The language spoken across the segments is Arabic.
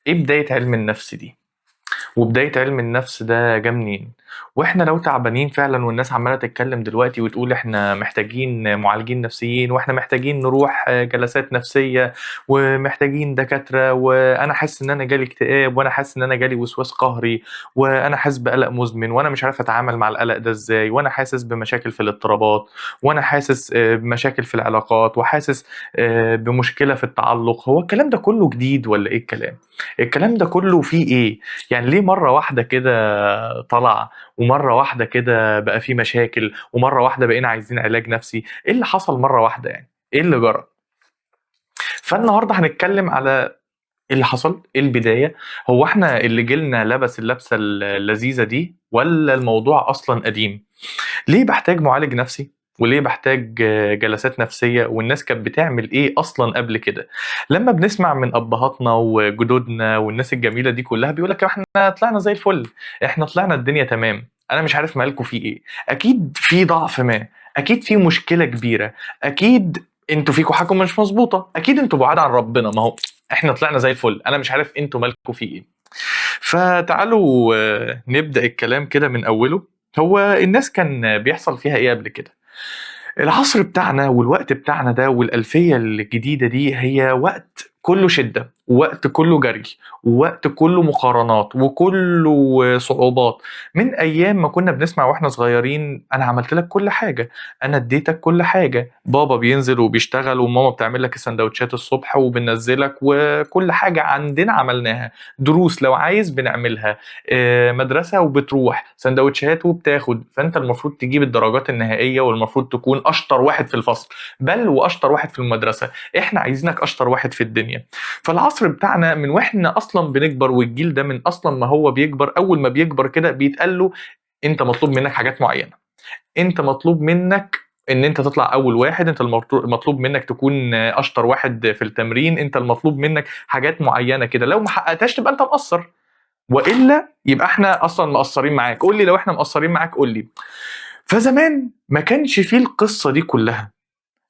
ايه بداية علم النفس دي؟ وبداية علم النفس ده جه منين؟ واحنا لو تعبانين فعلا والناس عمالة تتكلم دلوقتي وتقول احنا محتاجين معالجين نفسيين واحنا محتاجين نروح جلسات نفسية ومحتاجين دكاترة، وانا حاسس ان انا جالي اكتئاب، وانا حاسس ان انا جالي وسواس قهري، وانا حاسس بقلق مزمن، وانا مش عارف اتعامل مع القلق ده ازاي، وانا حاسس بمشاكل في الاضطرابات، وانا حاسس بمشاكل في العلاقات، وحاسس بمشكلة في التعلق. هو الكلام ده كله جديد ولا ايه الكلام؟ الكلام ده كله فيه ايه؟ يعني ليه مرة واحدة كده طلع، ومرة واحدة كده بقى فيه مشاكل، ومرة واحدة بقينا عايزين علاج نفسي؟ ايه اللي حصل مرة واحدة يعني؟ ايه اللي جرى؟ فالنهاردة هنتكلم على ايه اللي حصل، ايه البداية. هو احنا اللي جيلنا لبس اللبسة اللذيذة دي، ولا الموضوع اصلا قديم؟ ليه بحتاج معالج نفسي؟ وليه بحتاج جلسات نفسية؟ والناس كانت بتعمل ايه اصلا قبل كده؟ لما بنسمع من ابهاتنا وجدودنا والناس الجميلة دي كلها بيقولك احنا طلعنا زي الفل، احنا طلعنا الدنيا تمام، انا مش عارف مالكوا في ايه. اكيد في ضعف ما، اكيد في مشكلة كبيرة، اكيد انتوا فيكوا حاجة مش مظبوطة، اكيد انتوا بعاد عن ربنا. ما هو احنا طلعنا زي الفل، انا مش عارف انتوا مالكوا في ايه. فتعالوا نبدأ الكلام كده من أوله. هو الناس كان بيحصل فيها إيه قبل كده؟ العصر بتاعنا والوقت بتاعنا ده والألفية الجديدة دي هي وقت كله شدة، ووقت كله جري، ووقت كله مقارنات، وكله صعوبات. من أيام ما كنا بنسمع وإحنا صغيرين أنا عملت لك كل حاجة، أنا اديتك كل حاجة، بابا بينزل وبيشتغل وماما بتعمل لك السندوتشات الصبح وبننزلك، وكل حاجة عندنا عملناها. دروس لو عايز بنعملها، مدرسة وبتروح، سندوتشات وبتاخد، فأنت المفروض تجيب الدرجات النهائية والمفروض تكون أشطر واحد في الفصل، بل وأشطر واحد في المدرسة. إحنا عايزينك أشطر واحد في الدنيا. فالعصر بتاعنا من وإحنا أصلا بنكبر، والجيل ده من أصلا ما هو بيكبر، أول ما بيكبر كده بيتقال له أنت مطلوب منك حاجات معينة، أنت مطلوب منك ان انت تطلع اول واحد، انت المطلوب منك تكون اشطر واحد في التمرين، انت المطلوب منك حاجات معينه كده، لو ما حققتهاش تبقى انت مقصر، والا يبقى احنا اصلا مقصرين معاك. قول لي لو احنا مقصرين معاك، قول لي. فزمان ما كانش فيه القصه دي كلها،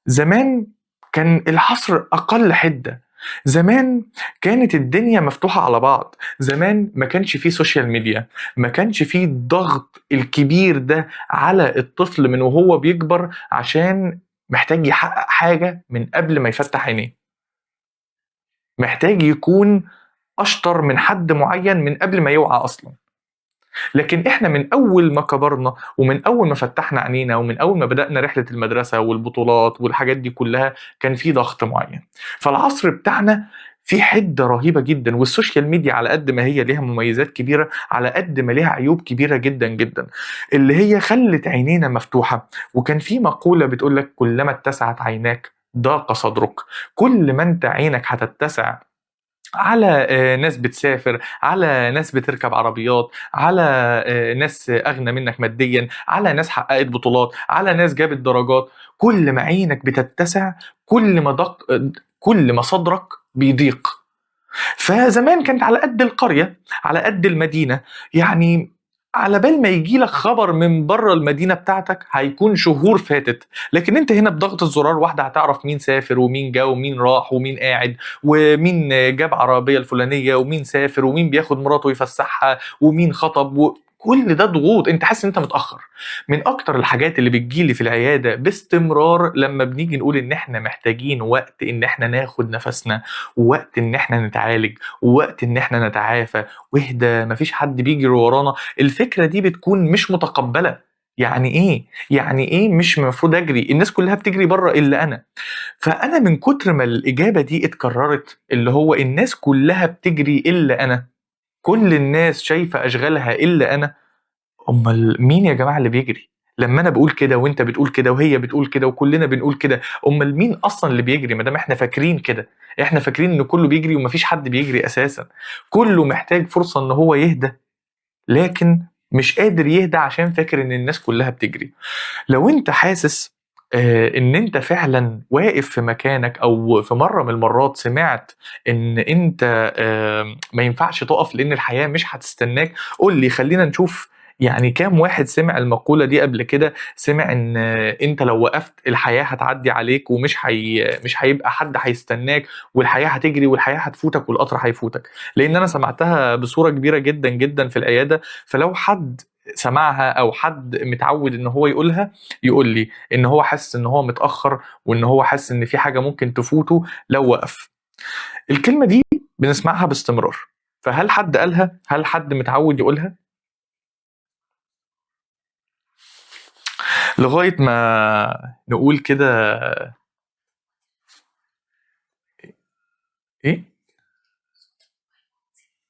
زمان كان الحصر اقل حده، زمان كانت الدنيا مفتوحه على بعض، زمان ما كانش فيه سوشيال ميديا، ما كانش فيه الضغط الكبير ده على الطفل من وهو بيكبر عشان محتاج يحقق حاجه من قبل ما يفتح عينيه، محتاج يكون اشطر من حد معين من قبل ما يوعى اصلا. لكن احنا من اول ما كبرنا ومن اول ما فتحنا عينينا ومن اول ما بدأنا رحلة المدرسة والبطولات والحاجات دي كلها كان في ضغط معين. فالعصر بتاعنا في حدة رهيبة جدا، والسوشيال ميديا على قد ما هي ليها مميزات كبيرة على قد ما ليها عيوب كبيرة جدا جدا، اللي هي خلت عينينا مفتوحة. وكان في مقولة بتقولك كلما اتسعت عيناك ضاق صدرك. كل ما انت عينك هتتسع على ناس بتسافر، على ناس بتركب عربيات، على ناس أغنى منك ماديا، على ناس حققت بطولات، على ناس جابت درجات، كل ما عينك بتتسع كل ما صدرك بيضيق. فزمان كانت على قد القرية، على قد المدينة، يعني على بال ما يجي لك خبر من بره المدينة بتاعتك هيكون شهور فاتت. لكن انت هنا بضغط الزرار واحدة هتعرف مين سافر ومين جا ومين راح ومين قاعد ومين جاب عربية الفلانية ومين سافر ومين بياخد مراته يفسحها ومين خطب. كل ده ضغوط، انت حاسس ان انت متأخر. من اكتر الحاجات اللي بتجيلي في العيادة باستمرار لما بنيجي نقول ان احنا محتاجين وقت ان احنا ناخد نفسنا، ووقت ان احنا نتعالج، ووقت ان احنا نتعافى، واهدى مفيش حد بيجري ورانا، الفكرة دي بتكون مش متقبلة. يعني ايه؟ يعني ايه مش المفروض اجري؟ الناس كلها بتجري بره الا انا. فانا من كتر ما الاجابة دي اتكررت، اللي هو الناس كلها بتجري الا انا، كل الناس شايفة اشغالها الا انا، امال مين يا جماعة اللي بيجري؟ لما انا بقول كده وانت بتقول كده وهي بتقول كده وكلنا بنقول كده، امال مين اصلا اللي بيجري؟ ما دام احنا فاكرين كده، احنا فاكرين ان كله بيجري ومفيش حد بيجري اساسا. كله محتاج فرصة ان هو يهدى، لكن مش قادر يهدى عشان فاكر ان الناس كلها بتجري. لو انت حاسس ان انت فعلا واقف في مكانك، او في مرة من المرات سمعت ان انت ما ينفعش تقف لان الحياة مش هتستناك، قول لي خلينا نشوف يعني كام واحد سمع المقولة دي قبل كده؟ سمع ان انت لو وقفت الحياة هتعدي عليك، مش هيبقى حد هيستناك، والحياة هتجري والحياة هتفوتك والقطر هيفوتك. لان انا سمعتها بصورة كبيرة جدا جدا في العيادة. فلو حد سمعها او حد متعود ان هو يقولها، يقول لي ان هو حاسس ان هو متأخر، وان هو حاسس ان في حاجة ممكن تفوته لو وقف. الكلمة دي بنسمعها باستمرار. فهل حد قالها؟ هل حد متعود يقولها؟ لغاية ما نقول كده. ايه؟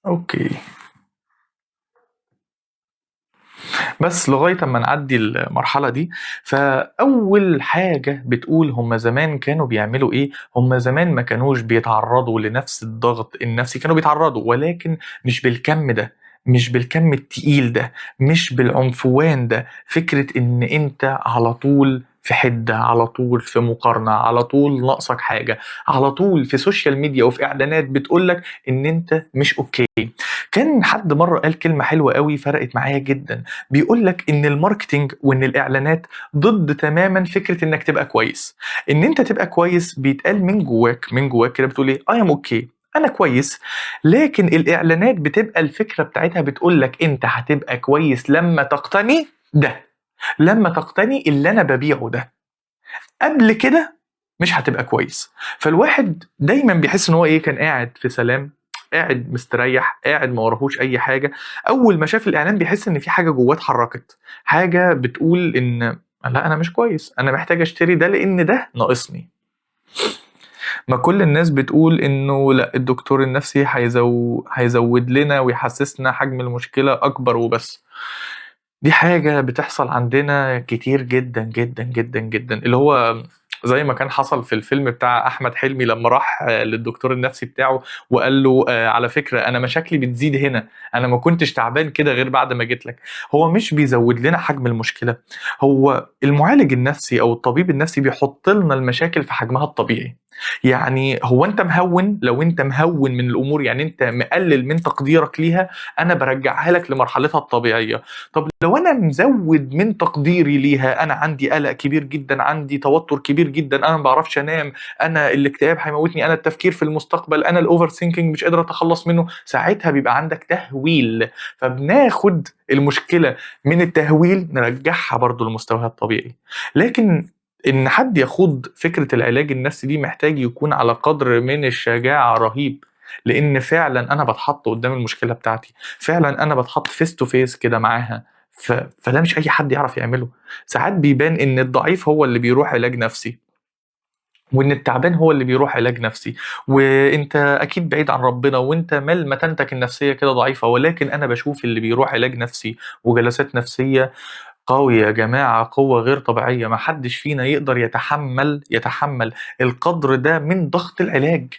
اوكي. بس لغاية اما نعدي المرحلة دي، فأول حاجة بتقول هم زمان كانوا بيعملوا ايه. هم زمان ما كانوش بيتعرضوا لنفس الضغط النفسي، كانوا بيتعرضوا ولكن مش بالكم ده، مش بالكم التقيل ده، مش بالعنفوان ده. فكرة ان انت على طول في حدة، على طول في مقارنة، على طول ناقصك حاجة، على طول في سوشيال ميديا وفي اعلانات بتقولك ان انت مش اوكي. كان حد مرة قال كلمة حلوة قوي فرقت معايا جدا. بيقول لك ان الماركتينج وان الاعلانات ضد تماما فكره انك تبقى كويس. ان انت تبقى كويس بيتقال من جواك، من جواك كده بتقول ايه؟ اي ام اوكي، انا كويس. لكن الاعلانات بتبقى الفكره بتاعتها بتقول لك انت هتبقى كويس لما تقتني ده، لما تقتني اللي انا ببيعه ده. قبل كده مش هتبقى كويس. فالواحد دايما بيحس ان هو ايه، كان قاعد في سلام، قاعد مستريح، قاعد ما وراهوش اي حاجه. اول ما شاف الاعلان بيحس ان في حاجه جواه اتحركت، حاجه بتقول ان لا انا مش كويس، انا محتاج اشتري ده لان ده ناقصني. ما كل الناس بتقول انه لا، الدكتور النفسي هيزود لنا ويحسسنا حجم المشكله اكبر وبس. دي حاجة بتحصل عندنا كتير جدا جدا جدا جدا، اللي هو زي ما كان حصل في الفيلم بتاع أحمد حلمي لما راح للدكتور النفسي بتاعه وقال له على فكرة أنا مشاكلي بتزيد هنا، أنا ما كنتش تعبان كده غير بعد ما جيت لك. هو مش بيزود لنا حجم المشكلة، هو المعالج النفسي أو الطبيب النفسي بيحط لنا المشاكل في حجمها الطبيعي. يعني هو أنت مهون، لو أنت مهون من الأمور، يعني أنت مقلل من تقديرك ليها، أنا برجعها لك لمرحلتها الطبيعية. طب لو انا مزود من تقديري ليها، انا عندي قلق كبير جدا، عندي توتر كبير جدا، انا ما بعرفش انام، انا الاكتئاب هيموتني، انا التفكير في المستقبل، انا الاوفر ثينكينج مش قادر اتخلص منه، ساعتها بيبقى عندك تهويل. فبناخد المشكله من التهويل نرجعها برضو لمستواها الطبيعي. لكن ان حد يخوض فكره العلاج النفسي دي محتاج يكون على قدر من الشجاعه رهيب. لان فعلا انا بتحط قدام المشكله بتاعتي، فعلا انا بتحط فيس تو فيس كده معاها. فده مش اي حد يعرف يعمله. ساعات بيبان ان الضعيف هو اللي بيروح علاج نفسي، وان التعبان هو اللي بيروح علاج نفسي، وانت اكيد بعيد عن ربنا، وانت مال متانتك النفسيه كده ضعيفه. ولكن انا بشوف اللي بيروح علاج نفسي وجلسات نفسيه قوي يا جماعه، قوه غير طبيعيه. ما حدش فينا يقدر يتحمل القدر ده من ضغط العلاج.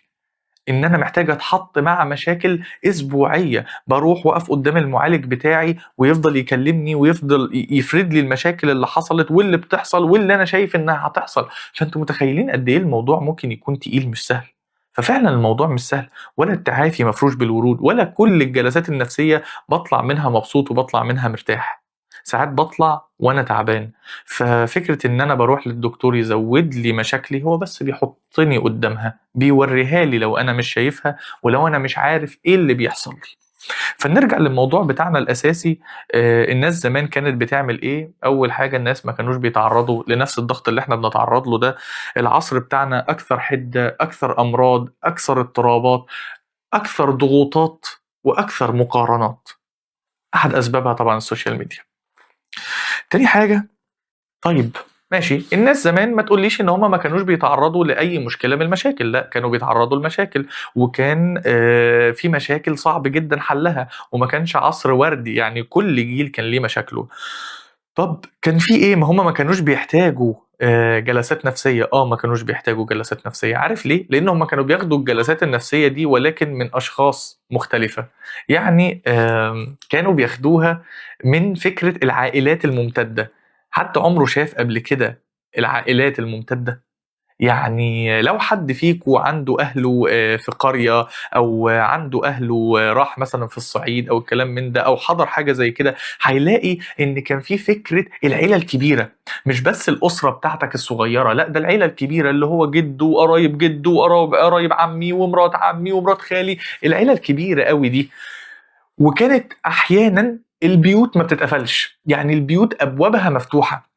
ان انا محتاج اتحط مع مشاكل اسبوعيه، بروح واقف قدام المعالج بتاعي ويفضل يكلمني ويفضل يفرد لي المشاكل اللي حصلت واللي بتحصل واللي انا شايف انها هتحصل. فانتوا متخيلين قد ايه الموضوع ممكن يكون تقيل مش سهل. ففعلا الموضوع مش سهل، ولا التعافي مفروش بالورود، ولا كل الجلسات النفسيه بطلع منها مبسوط وبطلع منها مرتاح. ساعات بطلع وانا تعبان. ففكره ان انا بروح للدكتور يزود لي مشاكلي، هو بس بيحطني قدامها، بيوريها لي لو انا مش شايفها، ولو انا مش عارف ايه اللي بيحصل لي. فنرجع للموضوع بتاعنا الاساسي. الناس زمان كانت بتعمل ايه؟ اول حاجه، الناس ما كانوش بيتعرضوا لنفس الضغط اللي احنا بنتعرض له ده. العصر بتاعنا اكثر حده، اكثر امراض، اكثر اضطرابات، اكثر ضغوطات، واكثر مقارنات. احد اسبابها طبعا السوشيال ميديا. تاني حاجه، طيب ماشي، الناس زمان ما تقوليش ان هما ما كانوش بيتعرضوا لاي مشكله من المشاكل، لا كانوا بيتعرضوا لمشاكل، وكان في مشاكل صعب جدا حلها، وما كانش عصر وردي، يعني كل جيل كان ليه مشاكله. طب كان في ايه؟ ما هما ما كانوش بيحتاجوا جلسات نفسيه. ما كانوش بيحتاجوا جلسات نفسيه. عارف ليه؟ لان هما كانوا بياخدوا الجلسات النفسيه دي ولكن من اشخاص مختلفه. يعني كانوا بياخدوها من فكره العائلات الممتده. حد عمره شاف قبل كده العائلات الممتده؟ يعني لو حد فيكو عنده أهله في قرية، أو عنده أهله راح مثلا في الصعيد أو الكلام من ده، أو حضر حاجة زي كده، هيلاقي إن كان في فكرة العيلة الكبيرة. مش بس الأسرة بتاعتك الصغيرة، لا، ده العيلة الكبيرة اللي هو جده وقرايب جده وقرايب عمي ومرات عمي ومرات خالي، العيلة الكبيرة قوي دي. وكانت أحيانا البيوت ما بتتقفلش، يعني البيوت أبوابها مفتوحة.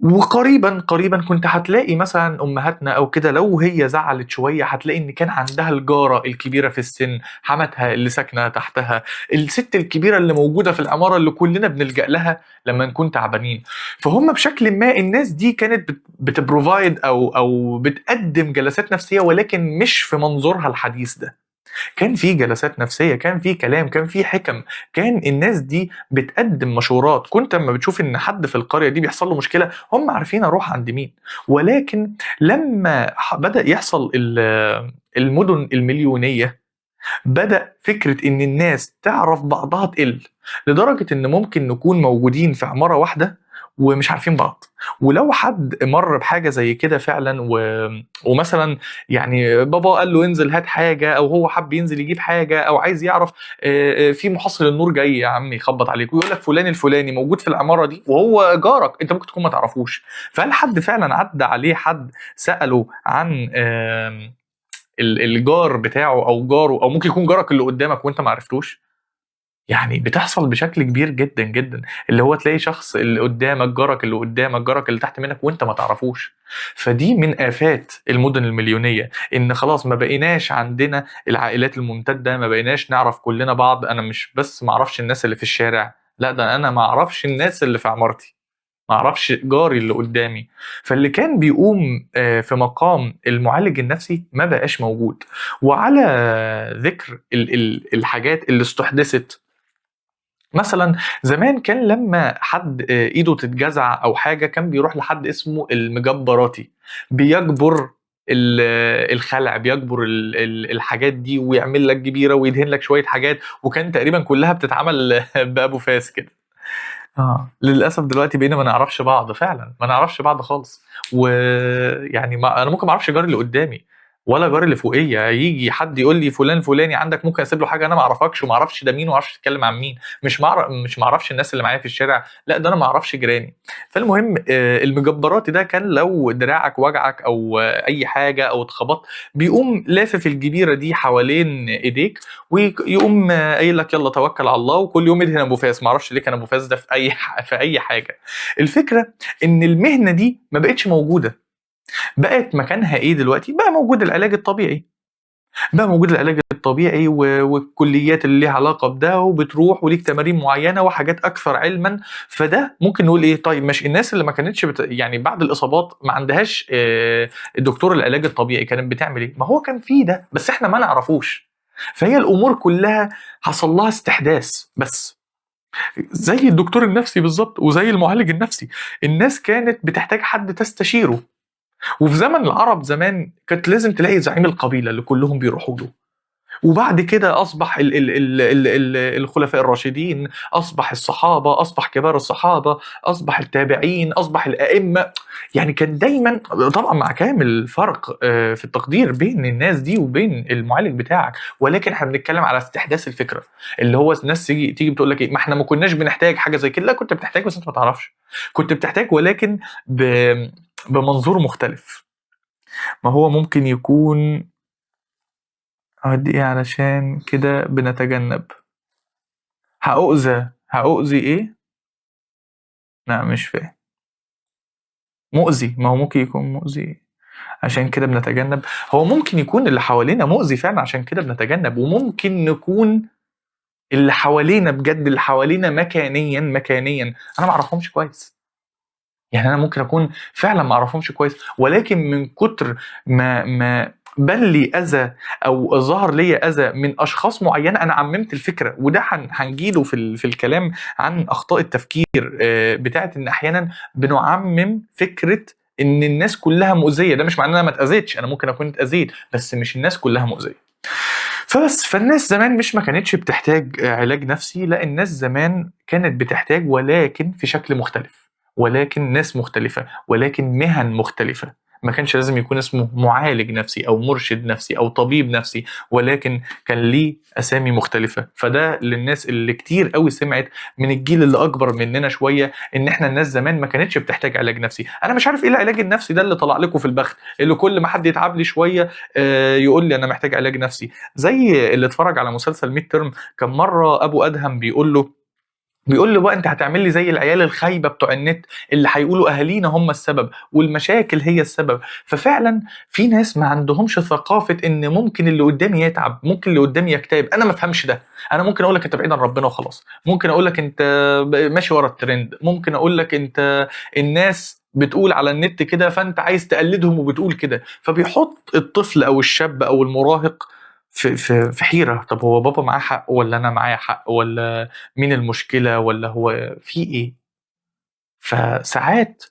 وقريبا كنت هتلاقي مثلا امهاتنا او كده، لو هي زعلت شويه هتلاقي ان كان عندها الجاره الكبيره في السن، حماتها اللي ساكنه تحتها، الست الكبيره اللي موجوده في العماره اللي كلنا بنلجأ لها لما نكون تعبانين. فهم بشكل ما الناس دي كانت بتبروفايد او بتقدم جلسات نفسيه، ولكن مش في منظورها الحديث ده. كان في جلسات نفسية، كان في كلام، كان في حكم، كان الناس دي بتقدم مشورات. كنت لما بتشوف ان حد في القرية دي بيحصل له مشكلة، هم عارفين اروح عند مين. ولكن لما بدأ يحصل المدن المليونية، بدأ فكرة إن الناس تعرف بعضها تقل، لدرجة إن ممكن نكون موجودين في عمارة واحدة ومش عارفين بعض. ولو حد مر بحاجة زي كده فعلا ومثلا يعني بابا قال له انزل هات حاجة، أو هو حب ينزل يجيب حاجة، أو عايز يعرف في محصل النور جاي يا عم يخبط عليك ويقول لك فلان الفلاني موجود في العمارة دي، وهو جارك أنت ممكن تكون ما تعرفوش. فهل حد فعلا عدى عليه حد سأله عن الجار بتاعه او جاره، او ممكن يكون جارك اللي قدامك وانت ما عرفتوش؟ يعني بتحصل بشكل كبير جدا جدا، اللي هو تلاقي شخص اللي قدامك، جارك اللي قدامك، جارك اللي تحت منك وانت ما تعرفوش. فدي من آفات المدن المليونية، ان خلاص ما بقيناش عندنا العائلات الممتدة، ما بقيناش نعرف كلنا بعض. انا مش بس ما اعرفش الناس اللي في الشارع، لا، ده انا ما اعرفش الناس اللي في عمارتي، ما اعرفش جاري اللي قدامي. فاللي كان بيقوم في مقام المعالج النفسي ما بقاش موجود. وعلى ذكر الحاجات اللي استحدثت، مثلا زمان كان لما حد ايده تتجزع او حاجه، كان بيروح لحد اسمه المجبراتي، بيجبر الخلع، بيجبر الحاجات دي، ويعمل لك جبيره ويدهن لك شويه حاجات، وكان تقريبا كلها بتتعمل بابو فاس كده. للاسف دلوقتي بقينا ما نعرفش بعض، فعلا ما نعرفش بعض خالص. ويعني ما انا ممكن ما اعرفش جاري اللي قدامي ولا جاري اللي فوقيه، يجي حد يقول لي فلان فلاني عندك، ممكن اسيب له حاجه انا ما اعرفكش وما اعرفش ده مين وما اعرفش اتكلم عن مين. مش ما اعرفش الناس اللي معايا في الشارع، لا، ده انا ما اعرفش جيراني. فالمهم المجبرات ده كان لو دراعك وجعك او اي حاجه او اتخبطت، بيقوم لافف الجبيره دي حوالين ايديك، ويقوم قايل لك يلا توكل على الله، وكل يوم يدهن ابو فاس. ما اعرفش ليه كان ابو فاس ده في اي حاجه. الفكره ان المهنه دي ما بقتش موجوده، بقت مكانها ايه دلوقتي؟ بقى موجود العلاج الطبيعي، بقى موجود العلاج الطبيعي والكليات اللي ليها علاقه بده، وبتروح وليك تمارين معينه وحاجات اكثر علما. فده ممكن نقول ايه؟ طيب مش الناس اللي ما كانتش يعني بعد الاصابات ما عندهاش دكتور العلاج الطبيعي كانت بتعمل ايه؟ ما هو كان فيه ده بس احنا ما نعرفوش. فهي الامور كلها حصل لها استحداث بس. زي الدكتور النفسي بالظبط وزي المعالج النفسي، الناس كانت بتحتاج حد تستشيره. وفي زمن العرب زمان كانت لازم تلاقي زعيم القبيلة اللي كلهم بيروحوا له. وبعد كده أصبح ال الخلفاء الراشدين، أصبح الصحابة، أصبح كبار الصحابة، أصبح التابعين، أصبح الأئمة. يعني كان دايما، طبعا مع كامل الفرق في التقدير بين الناس دي وبين المعالج بتاعك، ولكن احنا بنتكلم على استحداث الفكرة. اللي هو الناس تيجي بتقول لك ايه، ما احنا ما كناش بنحتاج حاجة زي كده. لا، كنت بتحتاج بس انت ما تعرفش. كنت بتحتاج ولكن بمنظور مختلف. ما هو ممكن يكون هدي ايه علشان كده بنتجنب. هأؤذي ايه؟ لا مش فاهم. مؤذي، ما هو ممكن يكون مؤذي عشان كده بنتجنب. هو ممكن يكون اللي حوالينا مؤذي فعلا عشان كده بنتجنب، وممكن نكون اللي حوالينا بجد، اللي حوالينا مكانيا انا ما اعرفهمش كويس. يعني انا ممكن اكون فعلا ما اعرفهمش كويس، ولكن من كتر ما بان لي اذى او ظهر لي اذى من اشخاص معينه، انا عممت الفكره. وده هنجيله في الكلام عن اخطاء التفكير بتاعت ان احيانا بنعمم فكره ان الناس كلها مؤذيه. ده مش معناه ان انا ما اتاذيتش، انا ممكن اكون اتاذيت، بس مش الناس كلها مؤذيه. فالناس زمان مش ما كانتش بتحتاج علاج نفسي، لا، الناس زمان كانت بتحتاج ولكن في شكل مختلف، ولكن ناس مختلفة، ولكن مهن مختلفة. ما كانش لازم يكون اسمه معالج نفسي او مرشد نفسي او طبيب نفسي، ولكن كان ليه اسامي مختلفه. فده للناس اللي كتير قوي سمعت من الجيل اللي اكبر مننا شويه ان احنا الناس زمان ما كانتش بتحتاج علاج نفسي. انا مش عارف ايه العلاج النفسي ده اللي طلع لكم في البخت، اللي كل ما حد يتعب لي شويه يقول لي انا محتاج علاج نفسي. زي اللي اتفرج على مسلسل ميد ترم، كان مره ابو ادهم بيقول له بقى انت هتعمل لي زي العيال الخايبه بتوع النت اللي هيقولوا اهالينا هم السبب والمشاكل هي السبب. ففعلا في ناس ما عندهمش ثقافه ان ممكن اللي قدامي يتعب، ممكن اللي قدامي يكتئب، انا ما افهمش ده. انا ممكن اقول لك انت بعيد عن ربنا وخلاص، ممكن اقول لك انت ماشي ورا الترند، ممكن اقول لك انت الناس بتقول على النت كده فانت عايز تقلدهم وبتقول كده. فبيحط الطفل او الشاب او المراهق في حيره. طب هو بابا معاه حق ولا انا معايا حق، ولا مين المشكلة، ولا هو في ايه؟ فساعات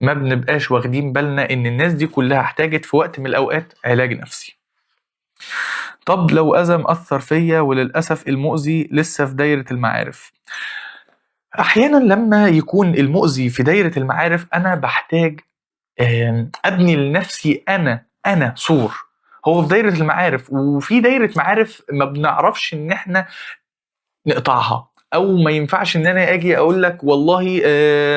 ما بنبقاش واخدين بالنا ان الناس دي كلها احتاجت في وقت من الاوقات علاج نفسي. طب لو اذى مأثر فيا وللاسف المؤذي لسه في دايرة المعارف، احيانا لما يكون المؤذي في دايرة المعارف انا بحتاج ابني لنفسي انا سور. هو في دايرة المعارف، وفي دايرة معارف ما بنعرفش ان احنا نقطعها، او ما ينفعش ان انا اجي اقول لك والله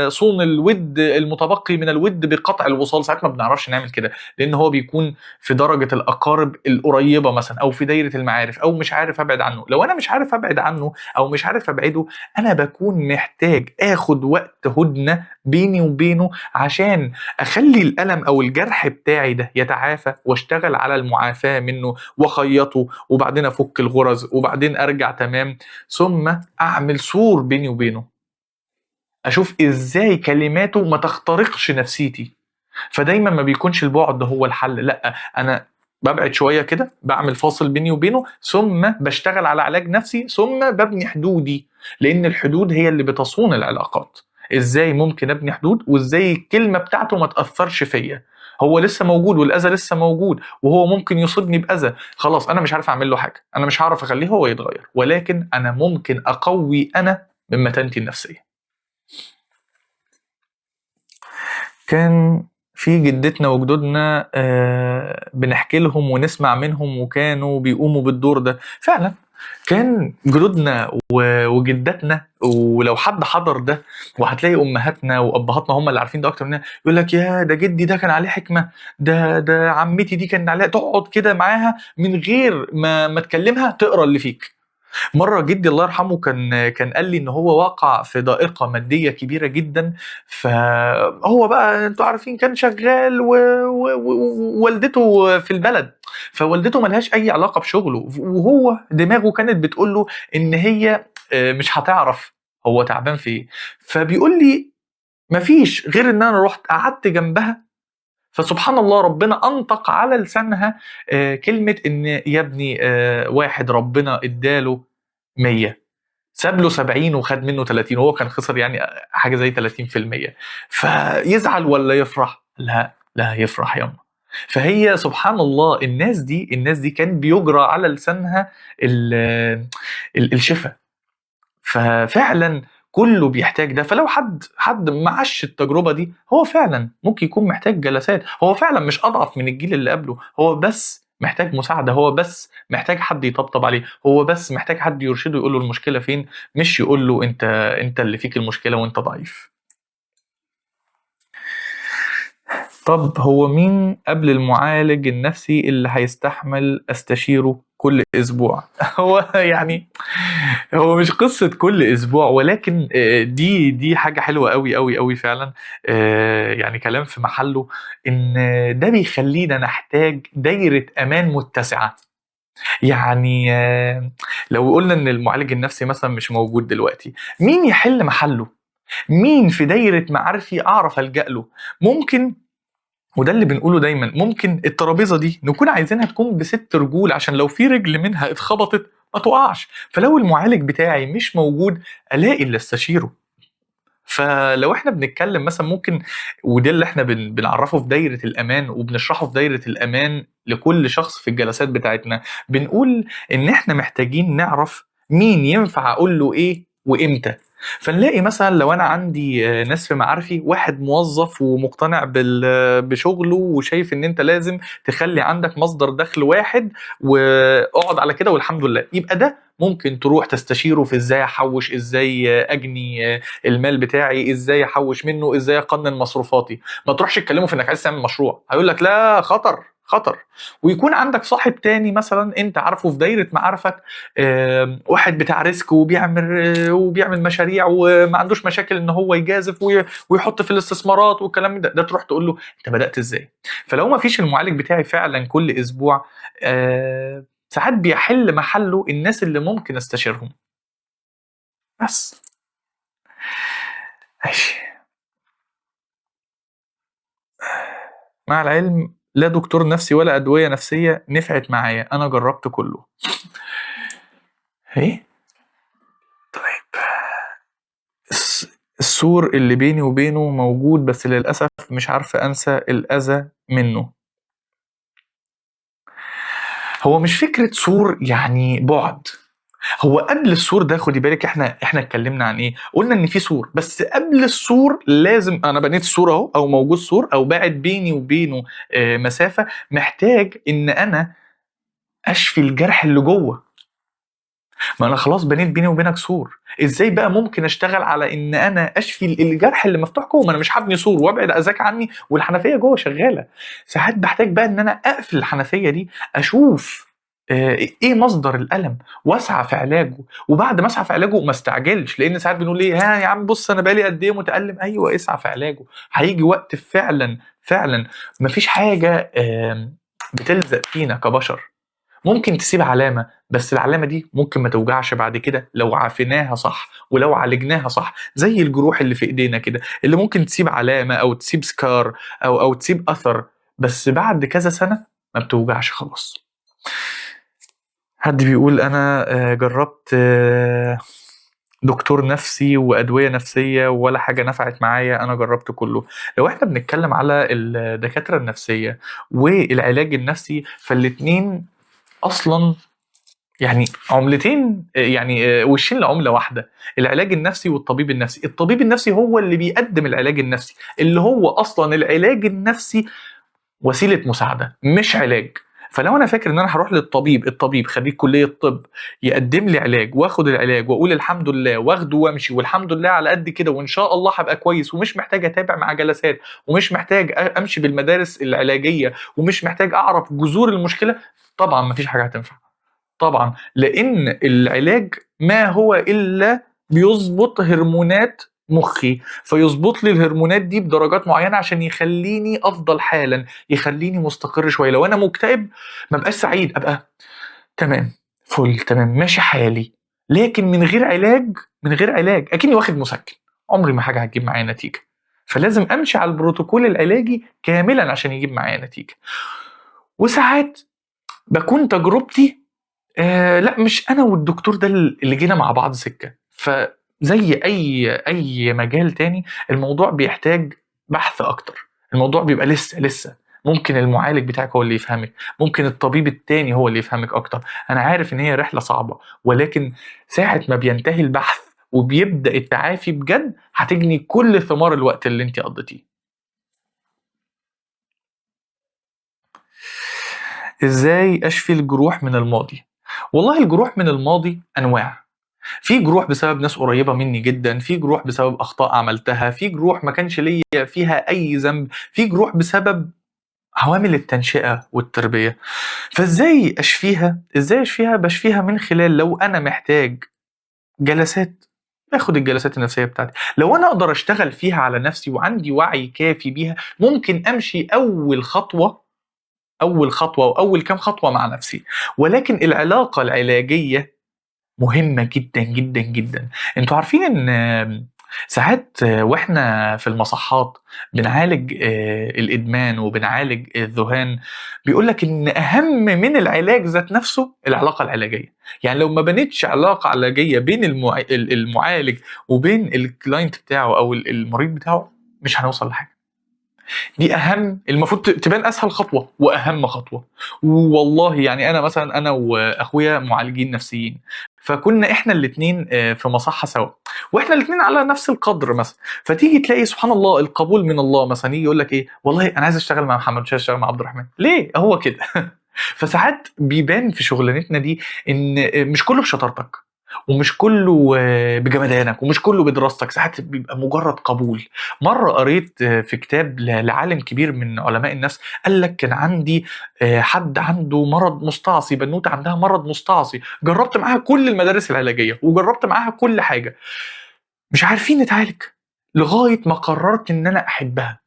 صون الود المتبقي من الود بقطع الوصال. ساعات ما بنعرفش نعمل كده لان هو بيكون في درجه الاقارب القريبه مثلا، او في دايره المعارف، او مش عارف ابعد عنه. لو انا مش عارف ابعد عنه او مش عارف ابعده، انا بكون محتاج اخد وقت هدنه بيني وبينه عشان اخلي الالم او الجرح بتاعي ده يتعافى، واشتغل على المعافاه منه واخيطه، وبعدين افك الغرز، وبعدين ارجع تمام. ثم اعمل سور بيني وبينه، اشوف ازاي كلماته ما تخترقش نفسيتي. فدايما ما بيكونش البعد هو الحل، لا، انا ببعد شويه كده، بعمل فاصل بيني وبينه، ثم بشتغل على علاج نفسي، ثم ببني حدودي. لان الحدود هي اللي بتصون العلاقات. ازاي ممكن ابني حدود، وازاي الكلمه بتاعته ما تاثرش فيا؟ هو لسه موجود والاذى لسه موجود، وهو ممكن يصيبني باذى. خلاص انا مش عارف اعمل له حاجه، انا مش هعرف اخليه هو يتغير، ولكن انا ممكن اقوي انا من متانتي النفسيه. كان في جدتنا وجدودنا بنحكي لهم ونسمع منهم، وكانوا بيقوموا بالدور ده فعلا. كان جدودنا وجداتنا، ولو حد حضر ده، وهتلاقي امهاتنا وابهاتنا هم اللي عارفين ده اكتر مننا، يقول لك يا ده جدي ده كان عليه حكمه، ده عمتي دي كان عليها. تقعد كده معاها من غير ما تكلمها تقرا اللي فيك. مره جدي الله يرحمه كان قال لي ان هو واقع في ضائقه ماديه كبيره جدا. فهو بقى انتوا عارفين كان شغال ووالدته في البلد، فوالدته ملهاش اي علاقه بشغله، وهو دماغه كانت بتقول له ان هي مش هتعرف هو تعبان في ايه. فبيقول لي مفيش غير ان انا رحت قعدت جنبها، فسبحان الله ربنا انطق على لسانها كلمه ان يا ابني واحد ربنا اداله 100 ساب له 70 وخد منه 30، وهو كان خسر يعني حاجه زي 30%. فيزعل ولا يفرح؟ لا لا، يفرح ياما. فهي سبحان الله الناس دي كان بيجرى على لسانها الشفاء. ففعلا كله بيحتاج ده. فلو حد ما عاش التجربه دي، هو فعلا ممكن يكون محتاج جلسات. هو فعلا مش اضعف من الجيل اللي قبله، هو بس محتاج مساعده، هو بس محتاج حد يطبطب عليه، هو بس محتاج حد يرشده يقول له المشكله فين، مش يقول له انت اللي فيك المشكله وانت ضعيف. طب هو مين قبل المعالج النفسي اللي هيستحمل استشيره كل اسبوع؟ هو يعني هو مش قصة كل اسبوع، ولكن دي حاجة حلوة قوي قوي قوي فعلا. يعني كلام في محله، ان ده بيخلينا نحتاج دايرة امان متسعة. يعني لو قلنا ان المعالج النفسي مثلا مش موجود دلوقتي، مين يحل محله؟ مين في دايرة معارفي اعرف الجأ له؟ ممكن، وده اللي بنقوله دايما، ممكن الترابيزه دي نكون عايزينها تكون بست رجول عشان لو في رجل منها اتخبطت ما تقعش. فلو المعالج بتاعي مش موجود، الاقي اللي استشيره. فلو احنا بنتكلم مثلا ممكن، وده اللي احنا بنعرفه في دايره الامان وبنشرحه في دايره الامان لكل شخص في الجلسات بتاعتنا، بنقول ان احنا محتاجين نعرف مين ينفع اقول له ايه وامتى. فنلاقي مثلا لو انا عندي ناس في معارفي، واحد موظف ومقتنع بشغله وشايف ان انت لازم تخلي عندك مصدر دخل واحد واقعد على كده والحمد لله، يبقى ده ممكن تروح تستشيره في ازاي احوش، ازاي اجني المال بتاعي، ازاي احوش منه، ازاي اقنن مصروفاتي. ما تروحش تكلمه في انك عايز تعمل مشروع، هيقول لك لا خطر خطر. ويكون عندك صاحب تاني مثلا انت عارفه في دايره معارفك، واحد بتاع ريسك وبيعمل مشاريع وما عندوش مشاكل ان هو يجازف ويحط في الاستثمارات والكلام ده تروح تقول له انت بدات ازاي. فلو ما فيش المعالج بتاعي فعلا كل اسبوع، ساعات بيحل محله الناس اللي ممكن استشيرهم. بس ماشي. مع العلم لا دكتور نفسي ولا ادويه نفسيه نفعت معايا، انا جربت كله. ايه طيب، السور اللي بيني وبينه موجود بس للاسف مش عارفه انسى الاذى منه. هو مش فكره سور يعني بعد، هو قبل السور ده خدي بالك، احنا اتكلمنا عن ايه؟ قلنا ان في سور، بس قبل السور لازم انا بنيت سور اهو او موجود سور او باعد بيني وبينه مسافه، محتاج ان انا اشفي الجرح اللي جوه. ما انا خلاص بنيت بيني وبينك سور، ازاي بقى ممكن اشتغل على ان انا اشفي الجرح اللي مفتوح جوه؟ ما انا مش هبني سور وابعد اذاك عني والحنفيه جوه شغاله. ساعات بحتاج بقى ان انا اقفل الحنفيه دي، اشوف ايه مصدر الالم واسعى في علاجه. وبعد ما اسعى في علاجه ما استعجلش، لان ساعات بنقول ايه، ها يا عم بص انا بقالي قد ايه متالم. ايوه اسعى في علاجه، هيجي وقت فعلا فعلا. مفيش حاجه بتلزق فينا كبشر. ممكن تسيب علامة، بس العلامة دي ممكن ما توجعش بعد كده لو عافيناها صح ولو عالجناها صح، زي الجروح اللي في ايدينا كده اللي ممكن تسيب علامة او تسيب سكار او تسيب اثر، بس بعد كذا سنة ما بتوجعش خلاص. حد بيقول انا جربت دكتور نفسي وادويه نفسيه ولا حاجه نفعت معايا، انا جربت كله. لو احنا بنتكلم على الدكاتره النفسيه والعلاج النفسي، فالاتنين اصلا يعني عملتين، يعني وشين لعمله واحده. العلاج النفسي والطبيب النفسي، الطبيب النفسي هو اللي بيقدم العلاج النفسي، اللي هو اصلا العلاج النفسي وسيله مساعده مش علاج. فلو انا فاكر ان انا هروح للطبيب، الطبيب خريج كليه طب يقدم لي علاج واخد العلاج واقول الحمد لله واخده وامشي والحمد لله على قد كده وان شاء الله هبقى كويس ومش محتاج اتابع مع جلسات ومش محتاج امشي بالمدارس العلاجيه ومش محتاج اعرف جذور المشكله، طبعا مفيش حاجه هتنفع. طبعا لان العلاج ما هو الا بيظبط هرمونات مخي، فيظبط لي الهرمونات دي بدرجات معينه عشان يخليني افضل حالا، يخليني مستقر شويه. لو انا مكتئب ما بقاش سعيد، ابقى تمام فل تمام ماشي حالي، لكن من غير علاج، من غير علاج اكني واخد مسكن، عمري ما حاجه هتجيب معايا نتيجه. فلازم امشي على البروتوكول العلاجي كاملا عشان يجيب معايا نتيجه. وساعات بكون تجربتي لا مش انا والدكتور ده اللي جينا مع بعض سكه، فزي اي مجال تاني الموضوع بيحتاج بحث اكتر. الموضوع بيبقى لسه ممكن المعالج بتاعك هو اللي يفهمك، ممكن الطبيب التاني هو اللي يفهمك اكتر. انا عارف ان هي رحله صعبه، ولكن ساعه ما بينتهي البحث وبيبدا التعافي بجد هتجني كل ثمار الوقت اللي انت قضيتيه. ازاي اشفي الجروح من الماضي؟ والله الجروح من الماضي انواع. في جروح بسبب ناس قريبة مني جدا، في جروح بسبب أخطاء عملتها، في جروح ما كانش ليا فيها أي ذنب، في جروح بسبب عوامل التنشئة والتربية. فازاي أشفيها؟ ازاي أشفيها؟ بشفيها من خلال لو أنا محتاج جلسات باخد الجلسات النفسية بتاعتي، لو أنا أقدر أشتغل فيها على نفسي وعندي وعي كافي بيها ممكن أمشي أول خطوة وأول كام خطوة مع نفسي. ولكن العلاقة العلاجية مهمة جدا جدا جدا. انتوا عارفين ان ساعات واحنا في المصحات بنعالج الادمان وبنعالج الذهان، بيقولك ان اهم من العلاج ذات نفسه العلاقة العلاجية. يعني لو ما بنتش علاقة علاجية بين المعالج وبين الكلاينت بتاعه او المريض بتاعه مش هنوصل لحاجة. دي اهم، المفروض تبان اسهل خطوه واهم خطوه. والله يعني انا مثلا انا واخويا معالجين نفسيين، فكنا احنا الاثنين في مصحه سوا، واحنا الاثنين على نفس القدر مثلا. فتيجي تلاقي سبحان الله القبول من الله، مثلا يجي يقول لك ايه، والله انا عايز اشتغل مع محمد مش عايز اشتغل مع عبد الرحمن. ليه؟ هو كده. فساعات بيبان في شغلانتنا دي ان مش كله بشطارتك، ومش كله بجمدانك، ومش كله بدراستك، ساعات بيبقى مجرد قبول. مرة قريت في كتاب لعالم كبير من علماء النفس، قال لك كان عندي حد عنده مرض مستعصي، بنوتة عندها مرض مستعصي، جربت معاها كل المدارس العلاجية وجربت معاها كل حاجة، مش عارفين نتعالج، لغاية ما قررت ان انا احبها،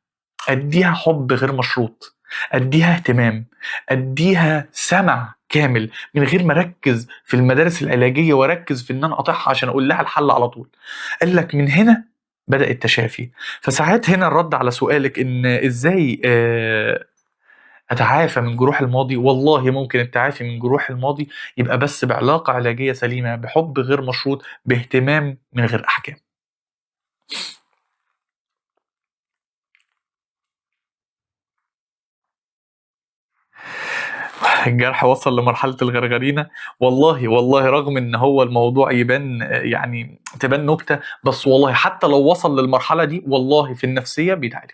اديها حب غير مشروط، اديها اهتمام، اديها سمع كامل من غير ما اركز في المدارس العلاجيه واركز في ان انا اقاطعها عشان اقول لها الحل على طول. قال لك من هنا بدأ التشافي. فساعات هنا الرد على سؤالك ان ازاي اتعافى من جروح الماضي، والله ممكن التعافي من جروح الماضي يبقى بس بعلاقه علاجيه سليمه، بحب غير مشروط، باهتمام من غير احكام. الجرح وصل لمرحلة الغرغرينة. والله رغم ان هو الموضوع يبان يعني تبان نكتة، بس والله حتى لو وصل للمرحلة دي والله في النفسية بيتعالج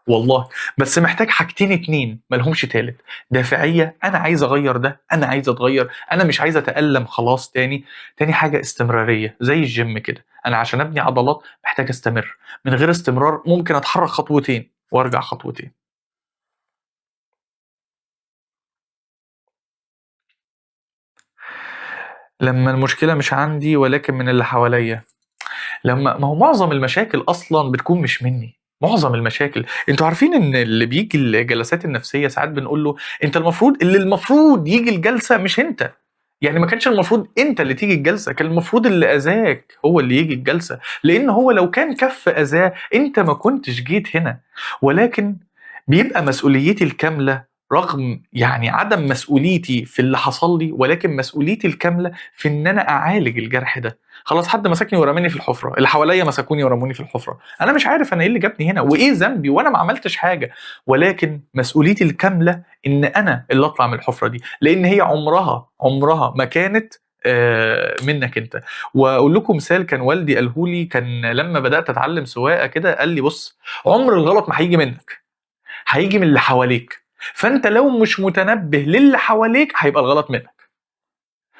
والله. بس محتاج حاجتين اتنين ملهمش تالت: دافعية، انا عايز اغير ده، انا عايز اتغير، انا مش عايز اتألم خلاص تاني. تاني حاجة استمرارية، زي الجيم كده، انا عشان ابني عضلات محتاج استمر، من غير استمرار ممكن اتحرك خطوتين وارجع خطوتين. لما المشكلة مش عندي ولكن من اللي حواليا. لما ما هو معظم المشاكل اصلا بتكون مش مني، معظم المشاكل. انتوا عارفين ان اللي بيجي الجلسات النفسيه ساعات بنقول له انت المفروض يجي الجلسه مش انت. يعني ما كانش المفروض انت اللي تيجي الجلسه، كان المفروض اللي اذاك هو اللي يجي الجلسه، لان هو لو كان كف اذاه انت ما كنتش جيت هنا. ولكن بيبقى مسؤوليتي الكامله، رغم يعني عدم مسؤوليتي في اللي حصل لي، ولكن مسؤوليتي الكامله في ان انا اعالج الجرح ده. خلاص حد مسكني ورماني في الحفره، اللي حواليا مسكوني ورموني في الحفره، انا مش عارف انا ايه اللي جابني هنا وايه ذنبي وانا ما عملتش حاجه، ولكن مسؤوليتي الكامله ان انا اللي اطلع من الحفره دي، لان هي عمرها ما كانت منك انت. واقول لكم مثال كان والدي قاله لي، كان لما بدات اتعلم سواقه كده قال لي بص، عمر الغلط ما هيجي منك، هيجي من اللي حواليك، فانت لو مش متنبه للي حواليك هيبقى الغلط منك.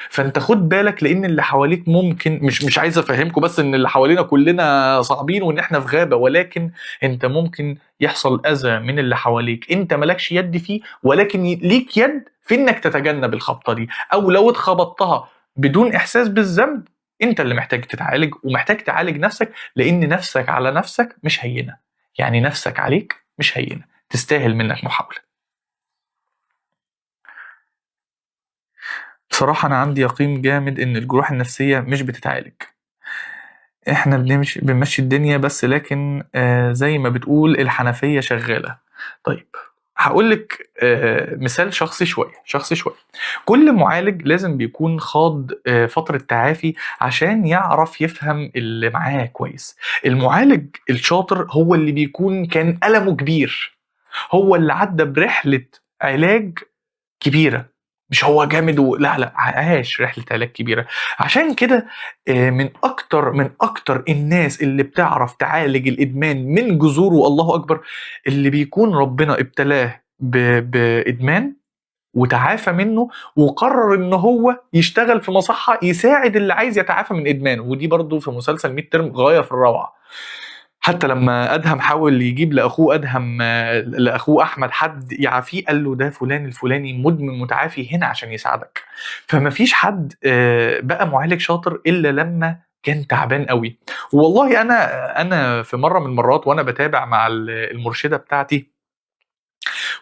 فانت خد بالك، لان اللي حواليك ممكن مش عايز افهمكم بس ان اللي حوالينا كلنا صعبين وان احنا في غابه، ولكن انت ممكن يحصل اذى من اللي حواليك انت مالكش يد فيه، ولكن ليك يد في انك تتجنب الخبطه دي، او لو اتخبطتها بدون احساس بالذنب انت اللي محتاج تتعالج ومحتاج تعالج نفسك، لان نفسك على نفسك مش هينه، يعني نفسك عليك مش هينه، تستاهل منك محاوله. بصراحة أنا عندي يقين جامد إن الجروح النفسية مش بتتعالج، إحنا بنمشي الدنيا بس، لكن زي ما بتقول الحنفية شغالة. طيب هقولك مثال شخصي شوية. كل معالج لازم بيكون خاض فترة تعافي عشان يعرف يفهم اللي معاه كويس. المعالج الشاطر هو اللي بيكون كان ألمه كبير، هو اللي عدى برحلة علاج كبيرة، مش هو جامد لا عاش رحلة علاج كبيرة. عشان كده من أكتر الناس اللي بتعرف تعالج الإدمان من جذوره، الله أكبر، اللي بيكون ربنا ابتلاه بإدمان وتعافى منه، وقرر ان هو يشتغل في مصحة يساعد اللي عايز يتعافى من ادمان. ودي برضو في مسلسل ميد ترم غاية في الروعة. حتى لما ادهم حاول يجيب لاخوه احمد حد يعافيه، قال له ده فلان الفلاني مدمن متعافي هنا عشان يساعدك. فما فيش حد بقى معالج شاطر الا لما كان تعبان قوي. والله انا في مره من المرات وانا بتابع مع المرشده بتاعتي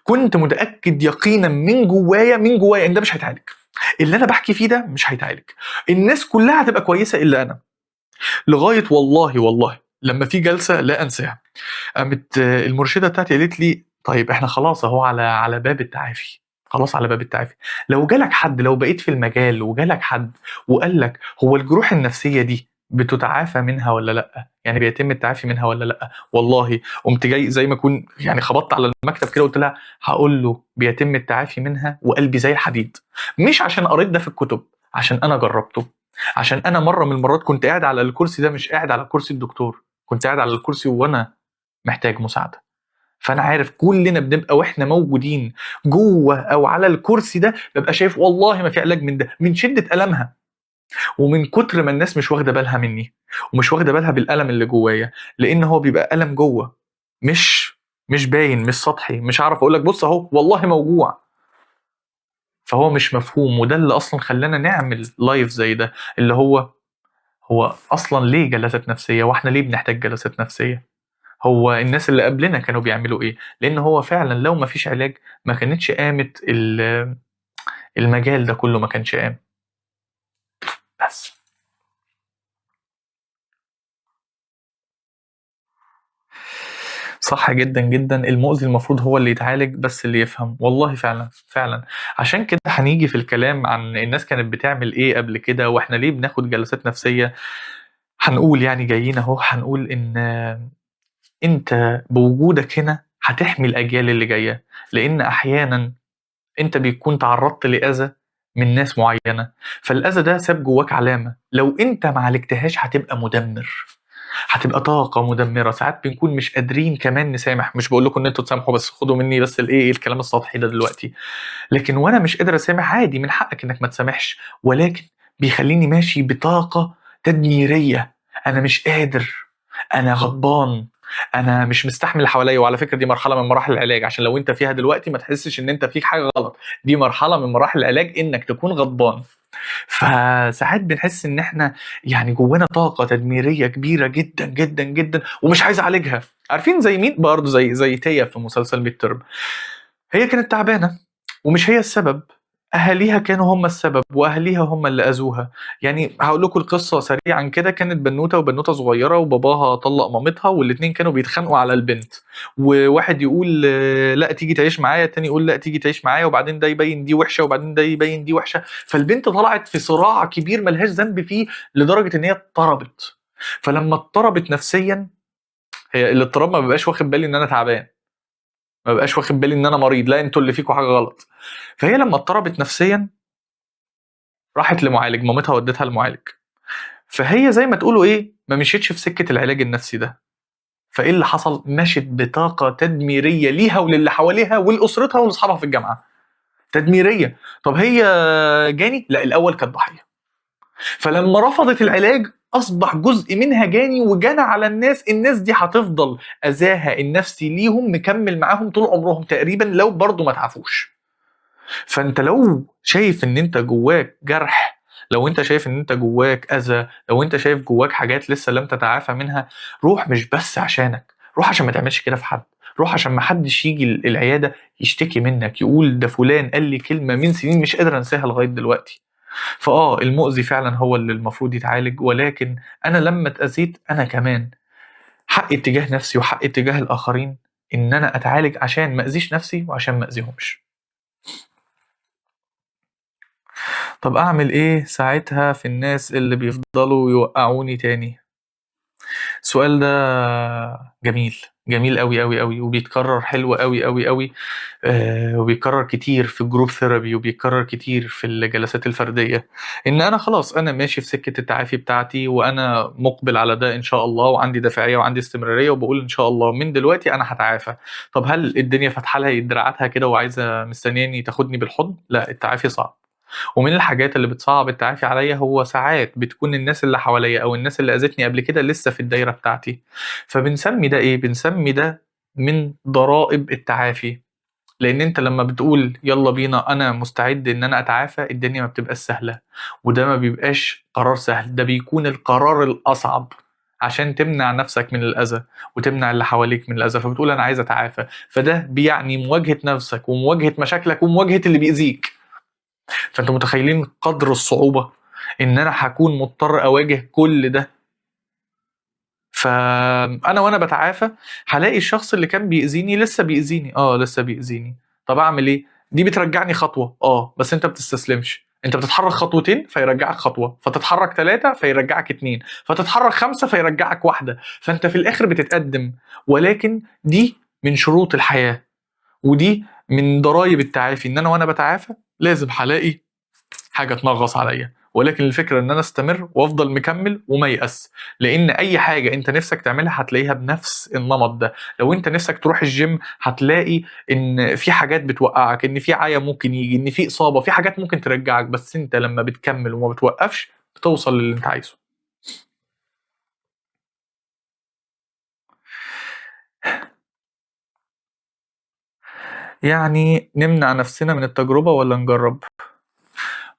كنت متاكد يقينا من جوايا ان ده مش هيتعالج، اللي انا بحكي فيه ده مش هيتعالج، الناس كلها هتبقى كويسه الا انا. لغايه والله لما في جلسه لا انساها، قامت المرشده بتاعتي قالت لي طيب احنا خلاص اهو على باب التعافي، خلاص على باب التعافي، لو جالك حد، لو بقيت في المجال وجالك حد وقال لك هو الجروح النفسيه دي بتتعافى منها ولا لا، يعني بيتم التعافي منها ولا لا، والله قمت جاي زي ما اكون يعني خبطت على المكتب كده وقلت لها هقول له بيتم التعافي منها، وقلبي زي الحديد، مش عشان قريت ده في الكتب، عشان انا جربته. عشان انا مره من المرات كنت قاعد على الكرسي ده، مش قاعد على كرسي الدكتور، كنت قاعد على الكرسي وانا محتاج مساعده. فانا عارف كلنا بنبقى واحنا موجودين جوه او على الكرسي ده، ببقى شايف والله ما في علاج من ده، من شده المها ومن كتر ما الناس مش واخده بالها مني ومش واخده بالها بالالم اللي جوايا، لان هو بيبقى الم جوه، مش مش باين، مش سطحي، مش عارف اقول لك بص اهو والله موجوع. فهو مش مفهوم، وده اللي اصلا خلانا نعمل لايف زي ده، اللي هو اصلا ليه جلسات نفسيه، واحنا ليه بنحتاج جلسات نفسيه؟ هو الناس اللي قبلنا كانوا بيعملوا ايه؟ لان هو فعلا لو ما فيش علاج ما كانتش قامت المجال ده كله، ما كانش قام. بس صح جدا جدا، المؤذي المفروض هو اللي يتعالج بس اللي يفهم، والله فعلا فعلا. عشان كده هنيجي في الكلام عن الناس كانت بتعمل ايه قبل كده واحنا ليه بناخد جلسات نفسية. هنقول يعني جايين اهو، هنقول ان انت بوجودك هنا هتحمي الاجيال اللي جاية، لان احيانا انت بيكون تعرضت لاذى من ناس معينة، فالاذى ده ساب جواك علامة، لو انت ما عالجتهاش هتبقى مدمر، هتبقى طاقة مدمرة. ساعات بنكون مش قادرين كمان نسامح، مش بقول لكم ان انتوا تسامحوا، بس خدوا مني بس الايه الكلام السطحي ده دلوقتي. لكن وانا مش قادر اسامح عادي، من حقك انك ما تسامحش، ولكن بيخليني ماشي بطاقة تدميرية. انا مش قادر، انا غضبان، انا مش مستحمل اللي حواليا. وعلى فكرة دي مرحلة من مراحل العلاج، عشان لو انت فيها دلوقتي ما تحسش ان انت فيك حاجة غلط، دي مرحلة من مراحل العلاج انك تكون غضبان. فساعات بنحس ان احنا يعني جوانا طاقه تدميريه كبيره جدا جدا جدا ومش عايز اعالجها. عارفين زي مين برضه؟ زي تيا في مسلسل ميد ترم. هي كانت تعبانه ومش هي السبب، اهاليها كانوا هم السبب، واهاليها هم اللي اذوها. يعني هقول لكم القصه سريعا كده. كانت بنوته وبنوته صغيره، وباباها طلق مامتها، والاثنين كانوا بيتخانقوا على البنت، وواحد يقول لا تيجي تعيش معايا، التاني يقول لا تيجي تعيش معايا، وبعدين ده يبين دي وحشه وبعدين ده يبين دي وحشه. فالبنت طلعت في صراع كبير ملهاش ذنب فيه، لدرجه ان هي اضطربت. فلما اضطربت نفسيا، هي الاضطراب ما بيبقاش واخد بالي ان انا تعبان، ما بقاش واخد بالي ان انا مريض، لا انتوا اللي فيكوا حاجه غلط. فهي لما اضطربت نفسيا راحت لمعالج، مامتها ودتها لمعالج. فهي زي ما تقولوا ايه، ما مشيتش في سكه العلاج النفسي ده. فايه اللي حصل؟ مشت بطاقه تدميريه ليها وللي حواليها ولاسرتها ولاصحابها في الجامعه، تدميريه. طب هي جاني؟ لا، الاول كانت ضحيه. فلما رفضت العلاج اصبح جزء منها جاني وجنى على الناس. الناس دي هتفضل اذاها النفسي ليهم مكمل معاهم طول عمرهم تقريبا، لو برضه ما تعافوش. فانت لو شايف ان انت جواك جرح، لو انت شايف ان انت جواك اذى، لو انت شايف جواك حاجات لسه لم تتعافى منها، روح مش بس عشانك، روح عشان ما تعملش كده في حد. روح عشان ما حدش يجي العياده يشتكي منك، يقول ده فلان قال لي كلمه من سنين مش قادر انساها لغايه دلوقتي. المؤذي فعلا هو اللي المفروض يتعالج، ولكن انا لما اتاذيت انا كمان حقي اتجاه نفسي وحقي اتجاه الاخرين ان انا اتعالج، عشان ما اذيش نفسي وعشان ما اذيهمش. طب أعمل إيه ساعتها في الناس اللي بيفضلوا يوقعوني تاني؟ السؤال ده جميل، جميل أوي أوي أوي، وبيتكرر حلو أوي أوي أوي. وبيتكرر كتير في الجروب ثيرابي، وبيتكرر كتير في الجلسات الفردية. إن أنا خلاص أنا ماشي في سكة التعافي بتاعتي، وأنا مقبل على ده إن شاء الله، وعندي دافعية وعندي استمرارية، وبقول إن شاء الله من دلوقتي أنا هتعافى. طب هل الدنيا فاتحة لها دراعاتها كده وعايزة مستنياني تاخدني بالحضن؟ لا، التعافي صعب. ومن الحاجات اللي بتصعب التعافي عليا هو ساعات بتكون الناس اللي حواليا او الناس اللي اذتني قبل كده لسه في الدايره بتاعتي. فبنسمي ده ايه؟ بنسمي ده من ضرائب التعافي. لان انت لما بتقول يلا بينا انا مستعد ان انا اتعافى، الدنيا ما بتبقاش سهله، وده ما بيبقاش قرار سهل، ده بيكون القرار الاصعب عشان تمنع نفسك من الاذى وتمنع اللي حواليك من الاذى. فبتقول انا عايز اتعافى، فده بيعني مواجهه نفسك ومواجهه مشاكلك ومواجهه اللي بيأذيك. فانتوا متخيلين قدر الصعوبة ان انا هكون مضطر اواجه كل ده. فانا وانا بتعافى هلاقي الشخص اللي كان بيأذيني لسه بيأذيني، لسه بيأذيني. طب اعمل ايه؟ دي بترجعني خطوة، بس انت بتستسلمش، انت بتتحرك خطوتين فيرجعك خطوة، فتتحرك 3 فيرجعك 2، فتتحرك 5 فيرجعك 1. فانت في الاخر بتتقدم. ولكن دي من شروط الحياة، ودي من ضرائب التعافي، ان انا وانا بتعافى لازم هلاقي حاجه تنغص عليا، ولكن الفكره ان انا استمر وافضل مكمل وما يأس، لان اي حاجه انت نفسك تعملها هتلاقيها بنفس النمط ده. لو انت نفسك تروح الجيم هتلاقي ان في حاجات بتوقعك، ان في عيا ممكن يجي، ان في اصابه، في حاجات ممكن ترجعك، بس انت لما بتكمل وما بتوقفش بتوصل للي انت عايزه. يعني نمنع نفسنا من التجربه ولا نجرب؟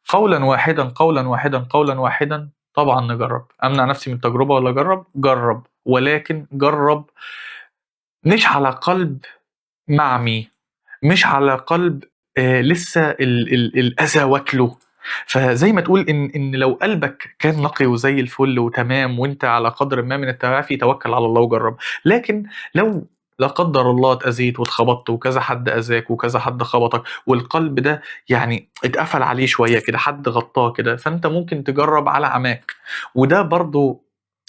قولا واحدا قولا واحدا قولا واحدا، طبعا نجرب. امنع نفسي من التجربه ولا اجرب؟ جرب، ولكن جرب مش على قلب معمي، مش على قلب لسه الاذى واكله. فزي ما تقول ان لو قلبك كان نقي وزي الفل وتمام وانت على قدر ما من التعافي، توكل على الله وجرب. لكن لو لا قدر الله اتأذيت واتخبطت وكذا حد أذاك وكذا حد خبطك، والقلب ده يعني اتقفل عليه شوية كده، حد غطاه كده، فانت ممكن تجرب على عماك. وده برضو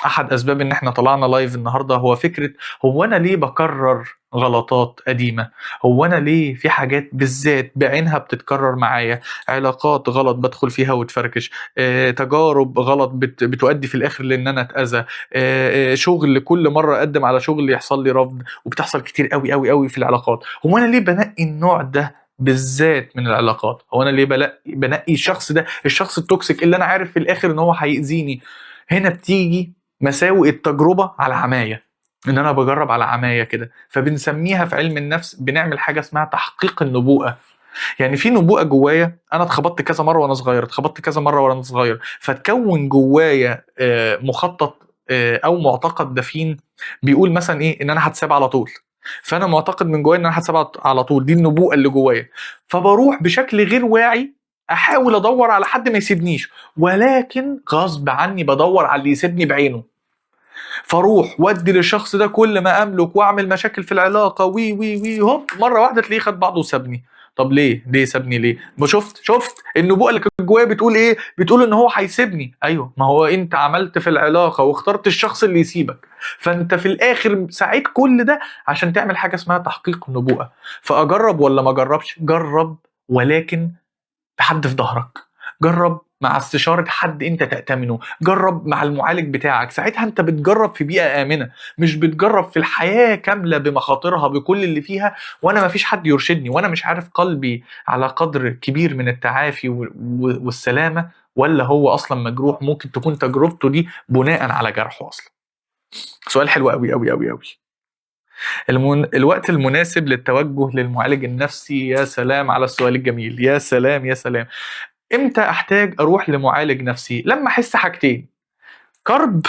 احد اسباب ان احنا طلعنا لايف النهارده، هو فكره هو انا ليه بكرر غلطات قديمه؟ هو انا ليه في حاجات بالذات بعينها بتتكرر معايا؟ علاقات غلط بدخل فيها وتفركش، تجارب غلط بتؤدي في الاخر لان انا اتاذى، شغل كل مره اقدم على شغل يحصل لي رفض، وبتحصل كتير قوي قوي قوي في العلاقات. هو انا ليه بنقي النوع ده بالذات من العلاقات؟ هو انا ليه بنقي الشخص ده، الشخص التوكسيك اللي انا عارف في الاخر ان هو هيأذيني؟ هنا بتيجي مساوئ التجربه على عمايه، ان انا بجرب على عمايه كده. فبنسميها في علم النفس، بنعمل حاجه اسمها تحقيق النبوءه. يعني في نبوءه جوايا، انا اتخبطت كذا مره وانا صغير، اتخبطت كذا مره وانا صغير، فتكون جوايا مخطط او معتقد دفين بيقول مثلا ايه، ان انا هتساب على طول. فانا معتقد من جوايا ان انا هتساب على طول، دي النبوءه اللي جوايا. فبروح بشكل غير واعي احاول ادور على حد ما يسيبنيش، ولكن غصب عني بدور على اللي يسيبني بعينه. فاروح وادي للشخص ده كل ما املك واعمل مشاكل في العلاقه وي وي وي، هوب مره واحده تلاقيه خد بعضه وسابني. طب ليه سابني ليه؟ ما شفت النبوءه اللي كانت جوايا بتقول ايه؟ بتقول ان هو هيسيبني. ايوه، ما هو انت عملت في العلاقه واخترت الشخص اللي يسيبك، فانت في الاخر سعيد كل ده عشان تعمل حاجه اسمها تحقيق النبوءه. فاجرب ولا ما اجربش؟ جرب، ولكن بحد في ظهرك. جرب مع استشارة حد انت تأتمنه، جرب مع المعالج بتاعك، ساعتها انت بتجرب في بيئة آمنة، مش بتجرب في الحياة كاملة بمخاطرها بكل اللي فيها وانا مفيش حد يرشدني، وانا مش عارف قلبي على قدر كبير من التعافي والسلامة، ولا هو اصلا مجروح ممكن تكون تجربته دي بناء على جرحه اصلا. سؤال حلو قوي قوي قوي قوي. الوقت المناسب للتوجه للمعالج النفسي، يا سلام على السؤال الجميل، يا سلام يا سلام. امتى احتاج اروح لمعالج نفسي؟ لما احس حاجتين: كرب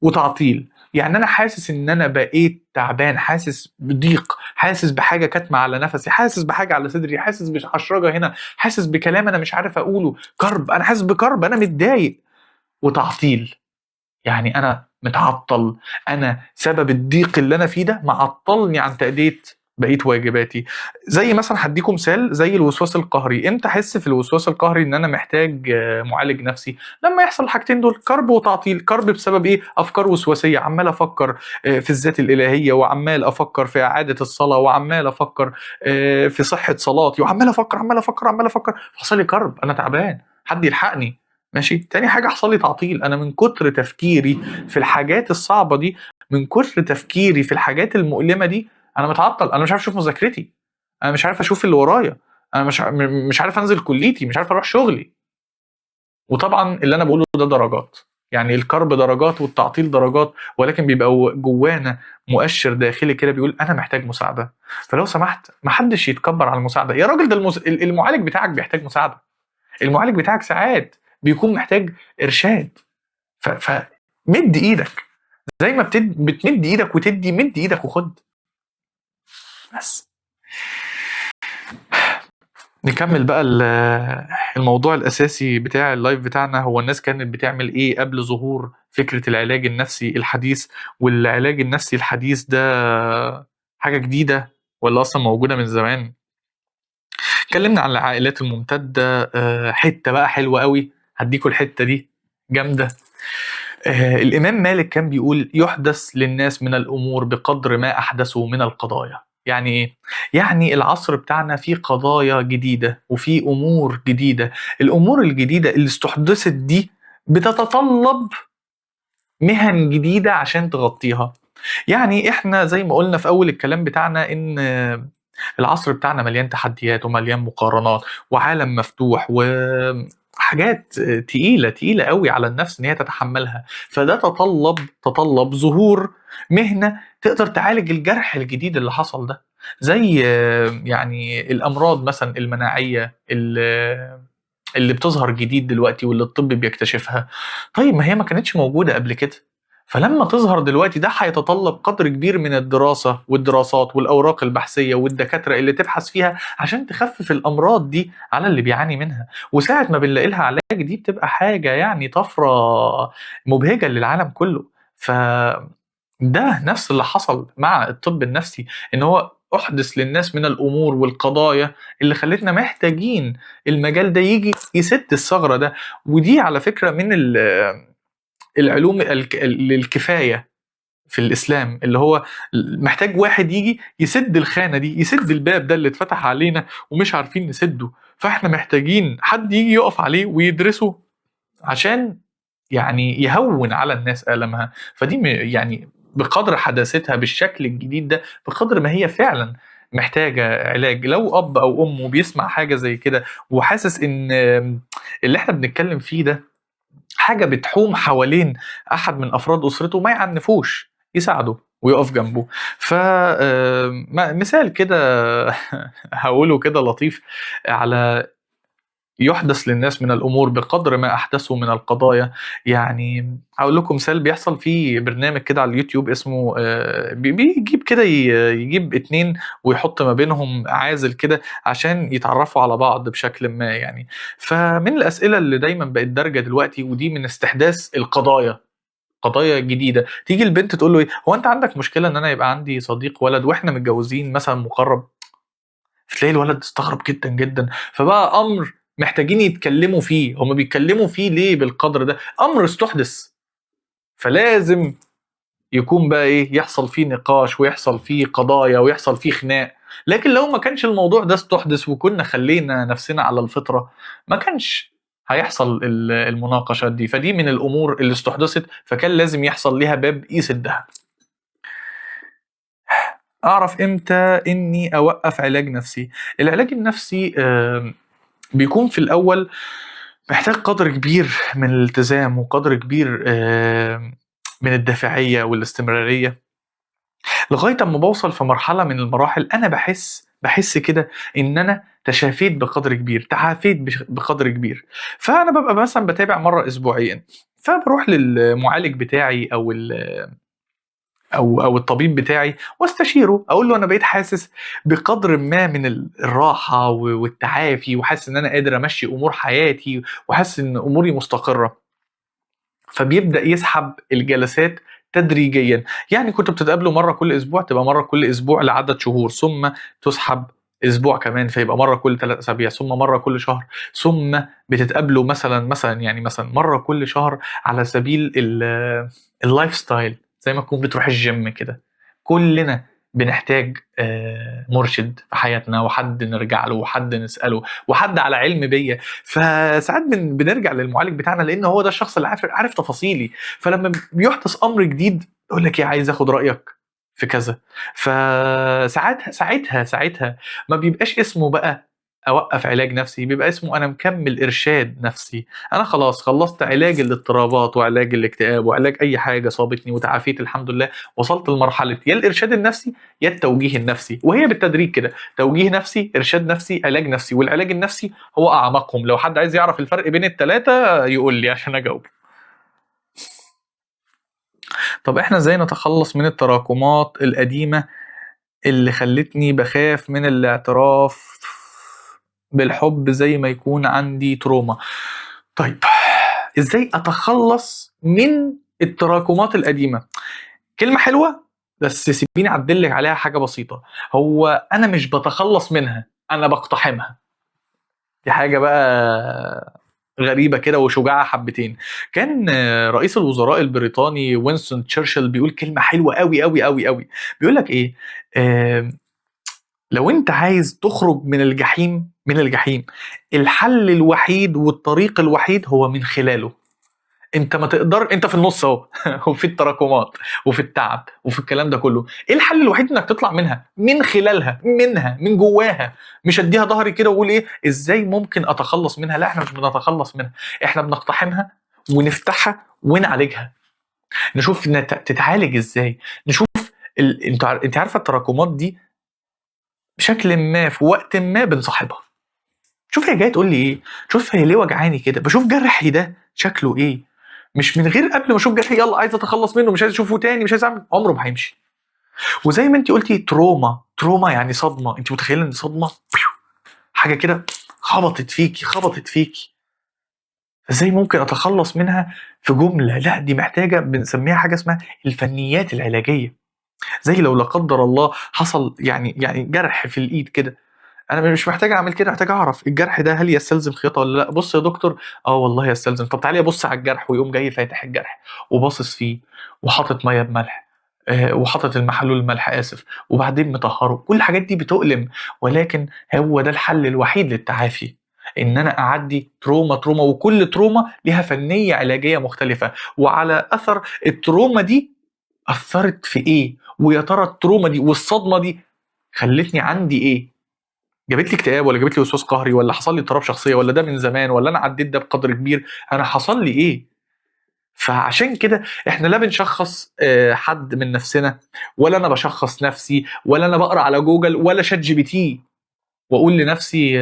وتعطيل. يعني انا حاسس ان انا بقيت تعبان، حاسس بضيق، حاسس بحاجه كاتمه على نفسي، حاسس بحاجه على صدري، حاسس بحشرجه هنا، حاسس بكلام انا مش عارف اقوله. كرب، انا حاسس بكرب، انا متضايق. وتعطيل، يعني انا متعطل، انا سبب الضيق اللي انا فيه ده معطلني عن تأدية بقيه واجباتي. زي مثلا هديكم مثال زي الوسواس القهري. امتى احس في الوسواس القهري ان انا محتاج معالج نفسي؟ لما يحصل الحاجتين دول، كرب وتعطيل. كرب بسبب ايه؟ افكار وسواسيه، عمال افكر في الذات الالهيه، وعمال افكر في اعاده الصلاه، وعمال افكر في صحه صلاتي، وعمال افكر عمال افكر عمال افكر، حصل لي كرب، انا تعبان، حد يلحقني. ماشي. تاني حاجه حصل لي تعطيل، انا من كتر تفكيري في الحاجات الصعبه دي، من كتر تفكيري في الحاجات المؤلمه دي، انا متعطل، انا مش عارف اشوف مذاكرتي، انا مش عارف اشوف اللي ورايا، انا مش عارف انزل كليتي، مش عارف اروح شغلي. وطبعا اللي انا بقوله ده درجات، يعني الكرب درجات والتعطيل درجات، ولكن بيبقى جوانا مؤشر داخلي كده بيقول انا محتاج مساعده. فلو سمحت ما حدش يتكبر على المساعده. يا راجل ده المعالج بتاعك بيحتاج مساعده، المعالج بتاعك ساعات بيكون محتاج ارشاد. مد ايدك زي ما بتمد ايدك وتدي، مد ايدك وخد. بس نكمل بقى الموضوع الاساسي بتاع اللايف بتاعنا، هو الناس كانت بتعمل ايه قبل ظهور فكرة العلاج النفسي الحديث؟ والعلاج النفسي الحديث ده حاجة جديدة ولا اصلا موجودة من زمان؟ اتكلمنا عن العائلات الممتدة، حتة بقى حلوة قوي، هديكوا الحتة دي جامدة. الإمام مالك كان بيقول: يحدث للناس من الأمور بقدر ما أحدثوا من القضايا. يعني ايه؟ يعني العصر بتاعنا فيه قضايا جديدة وفيه امور جديدة. الامور الجديدة اللي استحدثت دي بتتطلب مهن جديدة عشان تغطيها. يعني احنا زي ما قلنا في اول الكلام بتاعنا ان العصر بتاعنا مليان تحديات ومليان مقارنات وعالم مفتوح وحاجات تقيلة تقيلة قوي على النفس ان هي تتحملها. فده تطلب ظهور مهنة تقدر تعالج الجرح الجديد اللي حصل ده، زي يعني الامراض مثلا المناعية اللي بتظهر جديد دلوقتي واللي الطب بيكتشفها. طيب ما هي ما كانتش موجودة قبل كده، فلما تظهر دلوقتي ده هيتطلب قدر كبير من الدراسة والدراسات والأوراق البحثية والدكاترة اللي تبحث فيها عشان تخفف الأمراض دي على اللي بيعاني منها. وساعة ما بنلاقي لها علاج دي بتبقى حاجة يعني طفرة مبهجة للعالم كله. ده نفس اللي حصل مع الطب النفسي، ان هو احدث للناس من الامور والقضايا اللي خلتنا محتاجين المجال ده يجي يسد الثغرة ده. ودي على فكرة من العلوم الكفاية في الإسلام، اللي هو محتاج واحد يجي يسد الخانة دي، يسد الباب ده اللي اتفتح علينا ومش عارفين نسده. فاحنا محتاجين حد يجي يقف عليه ويدرسه عشان يعني يهون على الناس ألمها. فدي يعني بقدر حداثتها بالشكل الجديد ده بقدر ما هي فعلا محتاجة علاج. لو أب أو أم بيسمع حاجة زي كده وحاسس إن اللي احنا بنتكلم فيه ده حاجة بتحوم حوالين أحد من أفراد أسرته، ما يعنفوش، يساعده ويقف جنبه. فمثال كده هقوله كده لطيف على يحدث للناس من الأمور بقدر ما أحدثوا من القضايا. يعني هقول لكم مثال بيحصل في برنامج كده على اليوتيوب اسمه بيجيب كده يجيب اتنين ويحط ما بينهم عازل كده عشان يتعرفوا على بعض بشكل ما يعني. فمن الأسئلة اللي دايما بقت دارجة دلوقتي ودي من استحداث القضايا، قضايا جديدة، تيجي البنت تقول له ايه، هو انت عندك مشكلة ان انا يبقى عندي صديق ولد واحنا متجوزين مثلا مقرب؟ فتلاقي الولد استغرب جدا جدا. فبقى امر محتاجين يتكلموا فيه. هما بيتكلموا فيه ليه بالقدر ده؟ امر استحدث، فلازم يكون بقى ايه، يحصل فيه نقاش ويحصل فيه قضايا ويحصل فيه خناق. لكن لو ما كانش الموضوع ده استحدث وكنا خلينا نفسنا على الفطرة ما كانش هيحصل المناقشات دي. فدي من الامور اللي استحدثت فكان لازم يحصل ليها باب يسدها. اعرف امتى اني اوقف علاج نفسي؟ العلاج النفسي بيكون في الأول محتاج قدر كبير من الالتزام وقدر كبير من الدافعية والاستمرارية، لغاية أما بوصل في مرحلة من المراحل أنا بحس كده إن أنا تشافيت بقدر كبير، تعافيت بقدر كبير. فأنا ببقى مثلا بتابع مرة أسبوعيا، فبروح للمعالج بتاعي او الطبيب بتاعي واستشيره، اقول له انا بقيت حاسس بقدر ما من الراحه والتعافي وحاسس ان انا قادر امشي امور حياتي وحاسس ان اموري مستقره. فبيبدا يسحب الجلسات تدريجيا. يعني كنت بتتقابلوا مره كل اسبوع تبقى مره كل اسبوع لعدد شهور، ثم تسحب اسبوع كمان فيبقى مره كل 3 اسابيع، ثم مره كل شهر، ثم بتتقابلوا مثلا مره كل شهر على سبيل اللايف ستايل، زي ما تكون بتروح الجيم كده. كلنا بنحتاج مرشد في حياتنا وحد نرجع له وحد نسأله وحد على علم بيا. فساعات بنرجع للمعالج بتاعنا لان هو ده الشخص اللي عارف تفاصيلي. فلما بيحدث امر جديد يقول لك ايه، عايز اخد رايك في كذا. فساعتها ما بيبقاش اسمه بقى اوقف علاج نفسي، بيبقى اسمه انا مكمل ارشاد نفسي. انا خلاص خلصت علاج الاضطرابات وعلاج الاكتئاب وعلاج اي حاجه صابتني وتعافيت الحمد لله. وصلت لمرحله يا الارشاد النفسي يا التوجيه النفسي، وهي بالتدريج كده، توجيه نفسي، ارشاد نفسي، علاج نفسي. والعلاج النفسي هو اعمقهم. لو حد عايز يعرف الفرق بين الثلاثه يقول لي عشان اجاوب. طب احنا ازاي نتخلص من التراكمات القديمه اللي خلتني بخاف من الاعتراف بالحب زي ما يكون عندي تروما؟ طيب ازاي اتخلص من التراكمات القديمة؟ كلمة حلوة بس سيبيني اعدلك عليها حاجة بسيطة. هو انا مش بتخلص منها، انا بقتحمها. دي حاجة بقى غريبة كده وشجاعة حبتين. كان رئيس الوزراء البريطاني وينستون تشرشل بيقول كلمة حلوة قوي قوي قوي قوي. بيقول لك ايه؟ لو انت عايز تخرج من الجحيم، الحل الوحيد والطريق الوحيد هو من خلاله. انت ما تقدر، انت في النص اهو وفي التراكمات وفي التعب وفي الكلام ده كله. ايه الحل الوحيد؟ انك تطلع منها، من خلالها، من جواها. مش اديها ظهري كده واقول ايه ازاي ممكن اتخلص منها. لا، احنا مش بنتخلص منها، احنا بنقتحمها ونفتحها ونعالجها. نشوف تتعالج ازاي. نشوف انت عارفه التراكمات دي بشكل ما في وقت ما بنصاحبها. شوف هي جايه تقول لي ايه، شوف هي ليه وجعاني كده، بشوف جرحي ده شكله ايه. مش من غير قبل ما اشوف جرحي يلا عايز اتخلص منه، مش عايز اشوفه تاني، مش عايز اعمل، عمره ما هيمشي. وزي ما انت قلتي تروما يعني صدمه. انت متخيله ان صدمه حاجه كده خبطت فيكي، ازاي ممكن اتخلص منها في جمله؟ لا، دي محتاجه بنسميها حاجه اسمها الفنيات العلاجيه. زي لو لا قدر الله حصل يعني جرح في الايد كده، انا مش محتاج اعمل كده، محتاج اعرف الجرح ده هل يستلزم خياطه ولا لا. بص يا دكتور، والله يستلزم. طب تعالي ابص على الجرح، ويقوم جاي فاتح الجرح وباصص فيه وحاطط ميه بملح، وحاطط المحلول الملح اسف، وبعدين مطهره. كل الحاجات دي بتؤلم، ولكن هو ده الحل الوحيد للتعافي. ان انا اعدي تروما، وكل تروما ليها فنيه علاجيه مختلفه، وعلى اثر التروما دي اثرت في ايه، ويا ترى التروما دي والصدمه دي خلتني عندي ايه. جابت لي اكتئاب، ولا جابت لي وسواس قهري، ولا حصل لي اضطراب شخصيه، ولا ده من زمان، ولا انا عديت ده بقدر كبير، انا حصل لي ايه. فعشان كده احنا لا بنشخص حد من نفسنا، ولا انا بشخص نفسي، ولا انا بقرا على جوجل ولا شات جي بي تي واقول لنفسي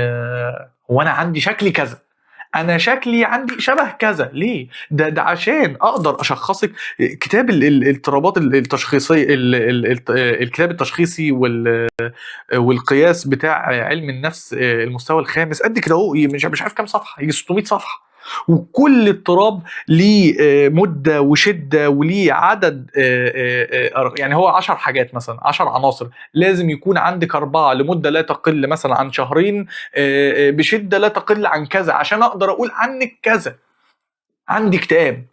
هو انا عندي شكلي كذا، انا شكلي عندي شبه كذا. ليه؟ ده عشان اقدر اشخصك. كتاب الاضطرابات التشخيصيه، الكتاب التشخيصي والقياس بتاع علم النفس المستوى الخامس قد كده اهو، مش عارف كام صفحه، يجي 600 صفحه. وكل اضطراب ليه مده وشده وليه عدد، يعني هو 10 حاجات مثلا، 10 عناصر. لازم يكون عندك 4 لمده لا تقل مثلا عن شهرين، بشده لا تقل عن كذا، عشان اقدر اقول عنك كذا، عندي اكتئاب.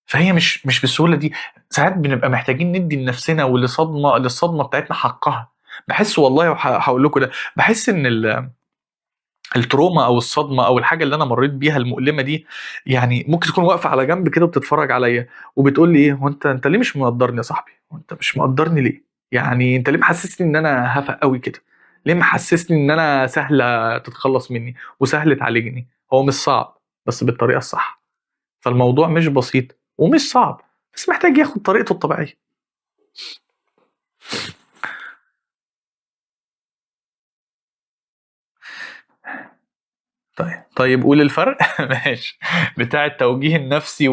فهي مش بالسهوله دي. ساعات بنبقى محتاجين ندي لنفسنا للصدمه بتاعتنا حقها. بحس والله، وهقول لكم ده، بحس ان التروما او الصدمه او الحاجه اللي انا مريت بيها المؤلمه دي، يعني ممكن تكون واقفه على جنب كده وبتتفرج عليا وبتقول لي ايه، هو انت ليه مش مقدرني يا صاحبي؟ هو انت مش مقدرني ليه؟ يعني انت ليه محسسني ان انا هفق قوي كده؟ ليه محسسني ان انا سهله تتخلص مني وسهل تعالجني؟ هو مش صعب، بس بالطريقه الصح. فالموضوع مش بسيط ومش صعب، بس محتاج ياخد طريقته الطبيعيه. طيب قول الفرق ماشي، بتاع التوجيه النفسي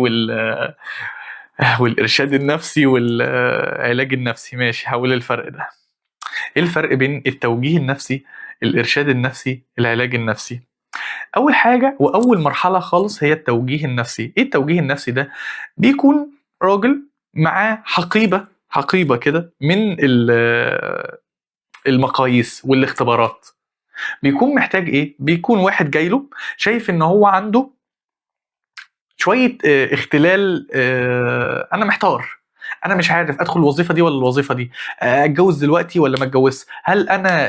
والإرشاد النفسي والعلاج النفسي. ماشي، هقول الفرق ده. إيه الفرق بين التوجيه النفسي، الإرشاد النفسي، العلاج النفسي؟ أول حاجة وأول مرحلة خالص هي التوجيه النفسي. إيه التوجيه النفسي ده؟ بيكون راجل معاه حقيبة كده من المقاييس والاختبارات. بيكون محتاج إيه؟ بيكون واحد جاي له شايف إن هو عنده شويه اختلال، انا محتار، انا مش عارف ادخل الوظيفه دي ولا الوظيفه دي، اتجوز دلوقتي ولا ما اتجوزش، هل انا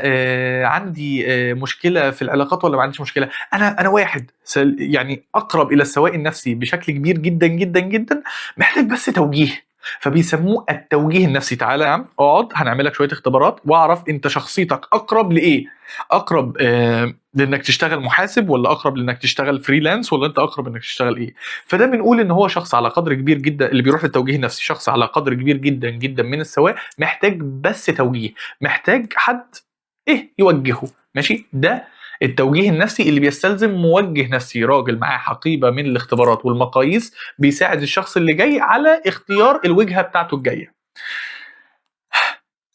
عندي مشكله في العلاقات ولا ما عنديش مشكله. انا واحد يعني اقرب الى السواء النفسي بشكل كبير جدا جدا جدا، محتاج بس توجيه. فبيسموه التوجيه النفسي. تعالى يا عم اقعد، هنعمل لك شويه اختبارات واعرف انت شخصيتك اقرب لايه. اقرب لانك تشتغل محاسب، ولا اقرب لانك تشتغل فريلانس، ولا انت اقرب انك تشتغل ايه. فده بنقول ان هو شخص على قدر كبير جدا، اللي بيروح للتوجيه النفسي شخص على قدر كبير جدا جدا من السواء، محتاج بس توجيه، محتاج حد يوجهه. ماشي، ده التوجيه النفسي اللي بيستلزم موجه نفسي، راجل معاه حقيبه من الاختبارات والمقاييس بيساعد الشخص اللي جاي على اختيار الوجهه بتاعته الجايه.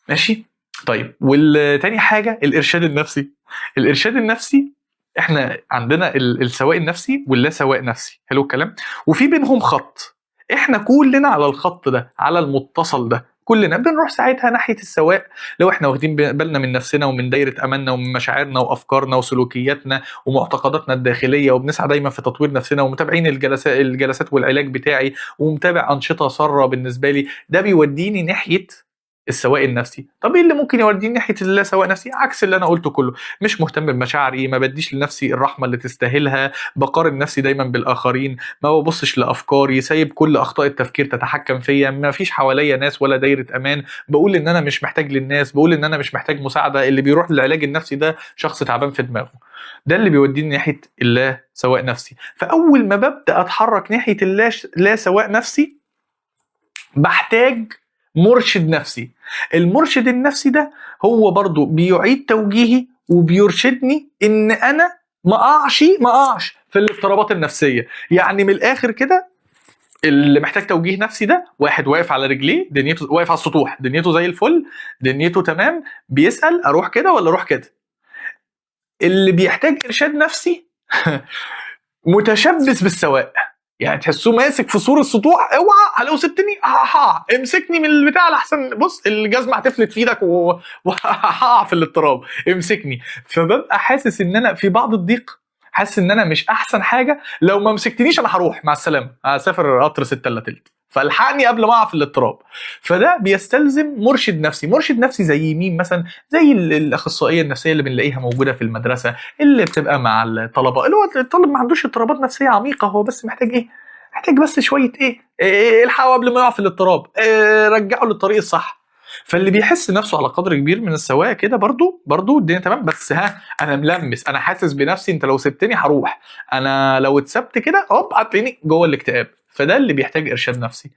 ماشي. طيب، والتاني حاجه الارشاد النفسي. الارشاد النفسي احنا عندنا السواء النفسي واللا سواء نفسي، حلو الكلام، وفي بينهم خط. احنا كلنا على الخط ده، على المتصل ده، كلنا بنروح ساعتها ناحيه السواء لو احنا واخدين بالنا من نفسنا ومن دايره املنا ومن مشاعرنا وافكارنا وسلوكياتنا ومعتقداتنا الداخليه، وبنسعى دايما في تطوير نفسنا، ومتابعين الجلسات والعلاج بتاعي، ومتابع انشطه ساره بالنسبه لي. ده بيوديني ناحيه السواء النفسي. طب ايه اللي ممكن يوديني ناحيه اللا سواء نفسي؟ عكس اللي انا قلته كله، مش مهتم بمشاعري، ما بديش لنفسي الرحمه اللي تستاهلها، بقارن نفسي دايما بالاخرين، ما ببصش لافكاري، سايب كل اخطاء التفكير تتحكم فيا، ما فيش حواليا ناس ولا دايره امان، بقول ان انا مش محتاج للناس، بقول ان انا مش محتاج مساعده. اللي بيروح للعلاج النفسي ده شخص تعبان في دماغه. ده اللي بيوديني ناحيه اللا سواء نفسي. فاول ما ببدا اتحرك ناحيه لا سواء نفسي، بحتاج مرشد نفسي. المرشد النفسي ده هو برضو بيعيد توجيهي وبيرشدني ان انا ما اقعش في الاضطرابات النفسيه. يعني من الاخر كده، اللي محتاج توجيه نفسي ده واحد واقف على رجليه، دنيته واقف على السطوح، دنيته زي الفل، دنيته تمام، بيسأل اروح كده ولا اروح كده. اللي بيحتاج ارشاد نفسي متشبث بالسواق، يعني تحسوه ماسك في سور السطوح، اوعى لو سبتني امسكني من البتاع لحسن بص الجزمه هتفلت في ايدك وهقع في الاضطراب، امسكني. فببقى حاسس ان انا في بعض الضيق، حاسس ان انا مش احسن حاجه، لو ما مسكتنيش انا هروح مع السلامه، هسافر قطر 6 الا تلت، فالحقني قبل ما اقع في الاضطراب. فده بيستلزم مرشد نفسي. مرشد نفسي زي مين مثلا؟ زي الاخصائيه النفسيه اللي بنلاقيها موجوده في المدرسه، اللي بتبقى مع الطلبه، اللي هو الطالب ما عندوش اضطرابات نفسيه عميقه، هو بس محتاج ايه؟ محتاج بس شويه إيه الحقه قبل ما يقع في الاضطراب، رجعه للطريق الصح. فاللي بيحس نفسه على قدر كبير من السواقه كده، برضو الدنيا تمام، بس انا ملمس، انا حاسس بنفسي، انت لو سبتني هروح، انا لو اتسبت كده هوب هتلاقيني جوه الاكتئاب. فده اللي بيحتاج ارشاد نفسي.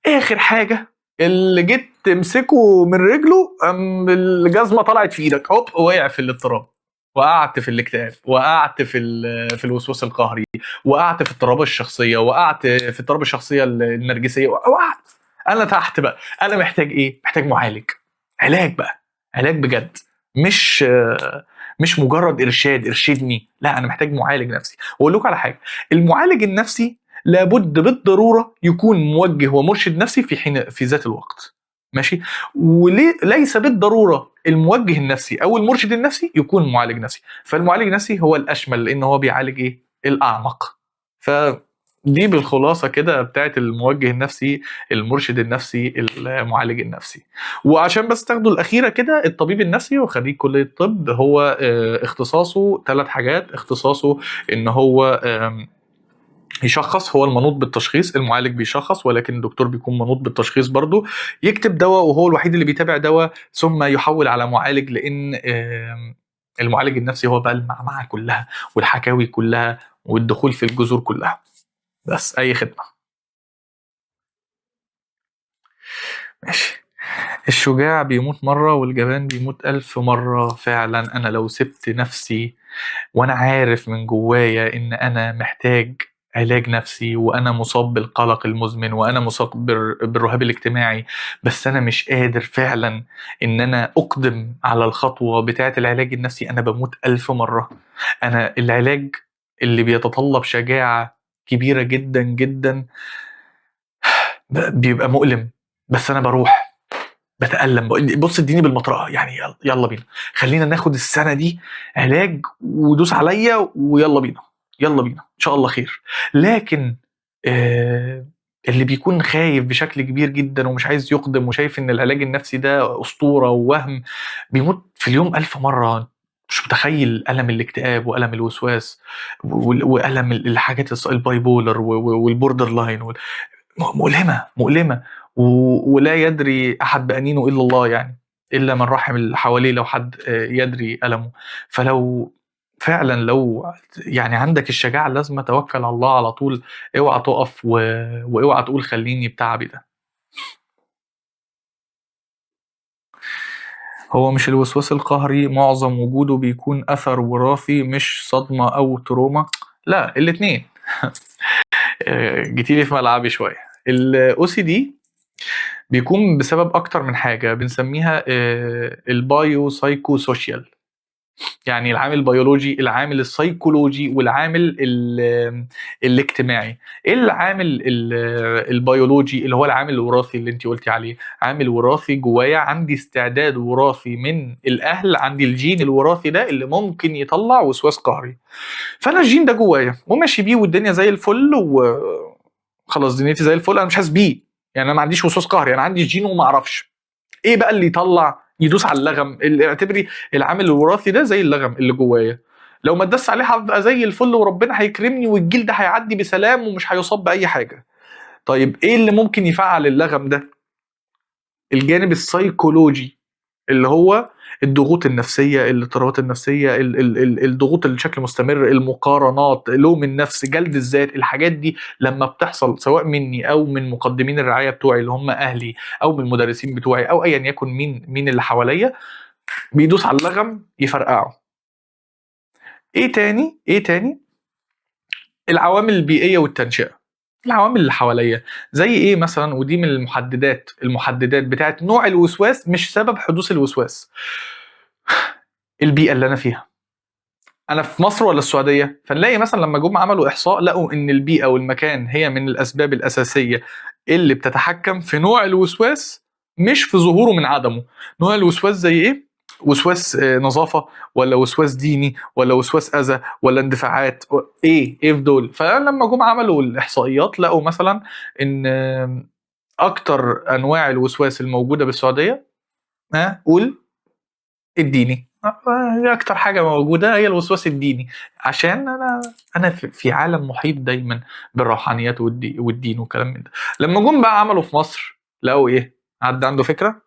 اخر حاجه، اللي جيت تمسكه من رجله الجزمه طلعت في ايدك، هوب وقع في الاضطراب، وقعت في الاكتئاب، وقعت في الوسواس القهري، وقعت في اضطراب الشخصيه، وقعت في اضطراب الشخصيه النرجسيه، وقعت. انا تحت بقى، انا محتاج ايه؟ محتاج معالج، علاج بقى، علاج بجد، مش مش مجرد ارشدني، لا انا محتاج معالج نفسي. واقول لكم على حاجه، المعالج النفسي لابد بالضروره يكون موجه ومرشد نفسي في ذات الوقت، ماشي؟ وليس بالضروره الموجه النفسي او المرشد النفسي يكون معالج نفسي. فالمعالج النفسي هو الاشمل، لان هو بيعالج ايه؟ الاعمق. فدي بالخلاصه كده بتاعت الموجه النفسي، المرشد النفسي، المعالج النفسي. وعشان بس تاخدوا الاخيره كده، الطبيب النفسي وخريج كليه الطب هو اختصاصه 3 حاجات. اختصاصه ان هو يشخص، هو المنوط بالتشخيص. المعالج بيشخص ولكن الدكتور بيكون منوط بالتشخيص برضه. يكتب دواء وهو الوحيد اللي بيتابع دواء، ثم يحول على معالج، لان المعالج النفسي هو بقى المعمعة كلها والحكاوي كلها والدخول في الجذور كلها. بس اي خدمة. ماشي. الشجاع بيموت مرة والجبان بيموت 1000 مرة. فعلا أنا لو سبت نفسي وأنا عارف من جوايا إن أنا محتاج علاج نفسي، وأنا مصاب بالقلق المزمن، وأنا مصاب بالرهاب الاجتماعي، بس أنا مش قادر فعلا إن أنا أقدم على الخطوة بتاعة العلاج النفسي، أنا بموت 1000 مرة. أنا العلاج اللي بيتطلب شجاعة كبيرة جدا جدا بيبقى مؤلم، بس أنا بروح بتألم، بص اديني بالمطرقه يعني، يلا بينا، خلينا ناخد السنه دي علاج ودوس عليا ويلا بينا، يلا بينا ان شاء الله خير. لكن اللي بيكون خايف بشكل كبير جدا ومش عايز يقدم وشايف ان العلاج النفسي ده اسطوره ووهم، بيموت في اليوم 1000 مره. مش متخيل ألم الاكتئاب وألم الوسواس وألم الحاجات الباي بولر والبوردر لاين، مؤلمة. ولا يدري أحد بأنينه إلا الله، يعني إلا من رحم اللي حواليه، لو حد يدري ألمه. فلو فعلا لو يعني عندك الشجاعة، لازم توكل على الله على طول، اوعى تقف واوعى تقول خليني بتعبي ده. هو مش الوسواس القهري معظم وجوده بيكون أثر وراثي مش صدمة أو تروما؟ لا، الاتنين. جيتيلي في ملعبي شوية. ال OCD بيكون بسبب اكتر من حاجه، بنسميها البايو سايكو سوشيال، يعني العامل البيولوجي، العامل السيكولوجي، والعامل الاجتماعي. ايه العامل البيولوجي؟ اللي هو العامل الوراثي اللي انت قلتي عليه. عامل وراثي جوايا، عندي استعداد وراثي من الاهل، عندي الجين الوراثي ده اللي ممكن يطلع وسواس قهري، فانا الجين ده جوايا وماشي بيه والدنيا زي الفل، وخلاص دنيتي زي الفل، انا مش حاسس بيه، يعني انا ما عنديش وسواس قهري، انا عندي الجين وما اعرفش. ايه بقى اللي يطلع يدوس على اللغم؟ اللي اعتبري العامل الوراثي ده زي اللغم اللي جوايا، لو ما اتدس عليه هبقى زي الفل وربنا هيكرمني والجيل ده هيعدي بسلام ومش هيصاب باي حاجه. طيب ايه اللي ممكن يفعل اللغم ده؟ الجانب السيكولوجي، اللي هو الضغوط النفسيه، الاضطرابات النفسيه، الضغوط اللي بشكل مستمر، المقارنات، لوم النفس، جلد الذات. الحاجات دي لما بتحصل سواء مني او من مقدمين الرعايه بتوعي اللي هم اهلي، او من المدرسين بتوعي، او ايا يكن مين اللي حواليا، بيدوس على اللغم يفرقعه. ايه تاني؟ العوامل البيئيه والتنشئه، العوامل اللي حواليا زي ايه مثلا؟ ودي من المحددات بتاعت نوع الوسواس، مش سبب حدوث الوسواس. البيئه اللي انا فيها، انا في مصر ولا السعوديه؟ فنلاقي مثلا لما جم عملوا احصاء لقوا ان البيئه والمكان هي من الاسباب الاساسيه اللي بتتحكم في نوع الوسواس، مش في ظهوره من عدمه. نوع الوسواس زي ايه؟ وسواس نظافه، ولا وسواس ديني، ولا وسواس اذى، ولا اندفاعات، ايه في دول؟ فلما جم عملوا الاحصائيات لقوا مثلا ان اكتر انواع الوسواس الموجوده بالسعوديه، قول الديني. هي اكتر حاجه موجوده هي الوسواس الديني، عشان انا في عالم محيط دايما بالروحانيات والدين والكلام من ده. لما جم بقى عملوا في مصر لقوا ايه؟ حد عنده فكره؟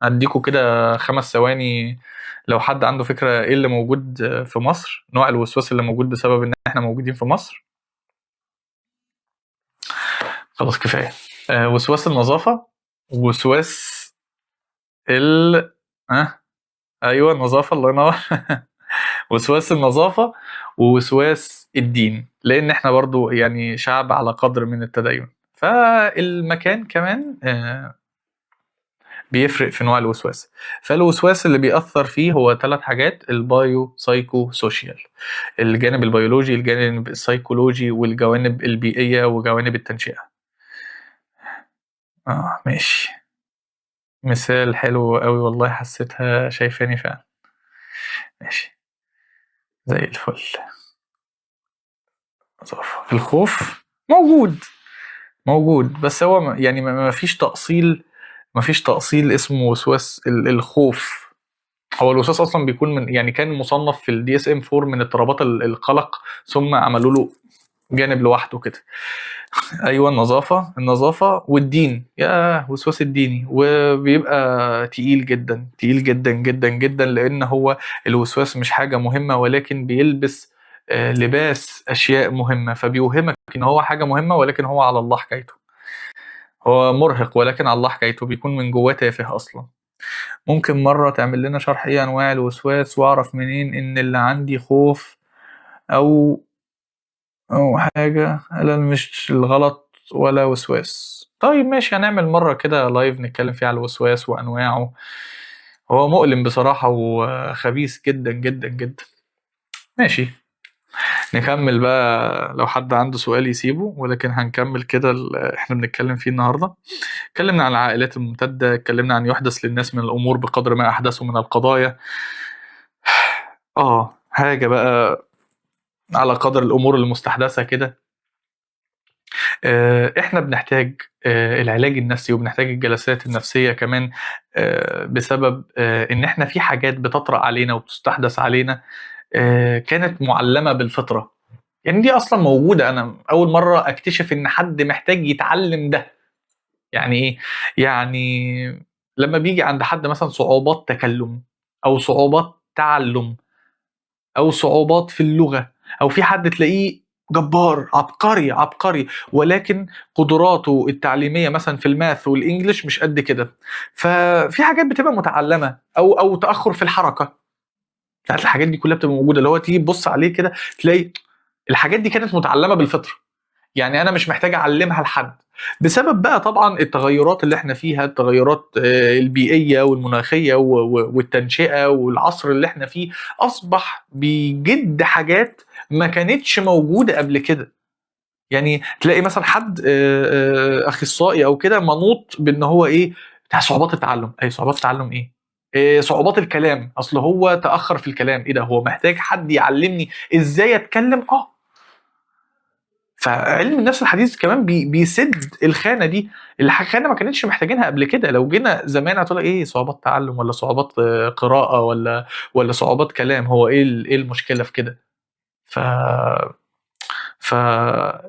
اديكوا كده 5 ثواني لو حد عنده فكره ايه اللي موجود في مصر، نوع الوسواس اللي موجود بسبب ان احنا موجودين في مصر. خلاص كفايه. وسواس النظافه، وسواس ال ايوه النظافه، الله ينور. وسواس النظافة ووسواس الدين، لأن احنا برضو يعني شعب على قدر من التدين، فالمكان كمان بيفرق في نوع الوسواس. فالوسواس اللي بيأثر فيه هو 3 حاجات: البايو سايكو سوشيال، الجانب البيولوجي، الجانب السيكولوجي، والجوانب البيئية وجوانب التنشئة. ماشي، مثال حلو قوي والله، حسيتها شايفاني فعلا. ماشي زي الفل. الخوف موجود، بس هو يعني ما فيش تأصيل، ما فيش تأصيل اسمه وسواس الخوف. هو الوسواس اصلا بيكون من، يعني كان مصنف في الدي اس ام 4 من اضطرابات القلق، ثم عملوا له جانب لوحده كده. ايوه النظافه والدين، يا وسواس الديني، وبيبقى تقيل جدا تقيل جدا جدا جدا، لان هو الوسواس مش حاجه مهمه، ولكن بيلبس لباس اشياء مهمه، فبيوهمك ان هو حاجه مهمه، ولكن هو على الله حكايته. هو مرهق ولكن على الله حكايته، بيكون من جواه تافه اصلا. ممكن مرة تعمل لنا شرح ايه انواع الوسواس، واعرف منين ان اللي عندي خوف او حاجة؟ لا مش الغلط ولا وسواس. طيب ماشي، هنعمل مرة كده لايف نتكلم فيه على الوسواس وانواعه. هو مؤلم بصراحة وخبيث جدا جدا جدا. ماشي، نكمل بقى. لو حد عنده سؤال يسيبه، ولكن هنكمل كده احنا بنتكلم فيه النهاردة. اتكلمنا عن العائلات الممتدة، اتكلمنا عن يحدث للناس من الأمور بقدر ما أحدثوا من القضايا. حاجة بقى على قدر الأمور المستحدثة كده. احنا بنحتاج العلاج النفسي، وبنحتاج الجلسات النفسية كمان، بسبب ان احنا في حاجات بتطرأ علينا وبتستحدث علينا كانت معلمة بالفطرة. يعني دي اصلا موجودة، انا اول مرة اكتشف ان حد محتاج يتعلم ده. يعني ايه؟ يعني لما بيجي عند حد مثلا صعوبات تكلم، او صعوبات تعلم، او صعوبات في اللغة، او في حد تلاقيه جبار عبقري عبقري، ولكن قدراته التعليمية مثلا في الماث والانجليش مش قد كده، ففي حاجات بتبقى متعلمة، او تأخر في الحركة. الحاجات دي كلها بتبقى موجودة، اللي هو تيجي تبص عليه كده تلاقي الحاجات دي كانت متعلمة بالفطرة. يعني انا مش محتاج اعلمها لحد، بسبب بقى طبعا التغيرات اللي احنا فيها، التغيرات البيئية والمناخية والتنشئة والعصر اللي احنا فيه، اصبح بيجد حاجات ما كانتش موجودة قبل كده. يعني تلاقي مثلا حد اخصائي او كده منوط بان هو ايه؟ بتاع صعوبات التعلم. اي صعوبات التعلم ايه؟ صعوبات الكلام، اصل هو تاخر في الكلام. ايه ده؟ هو محتاج حد يعلمني ازاي اتكلم. فعلم النفس الحديث كمان بيسد الخانه دي، الخانه ما كانتش محتاجينها قبل كده. لو جينا زمان هتقول ايه، صعوبات تعلم ولا صعوبات قراءه ولا صعوبات كلام، هو ايه المشكله في كده؟ ف ف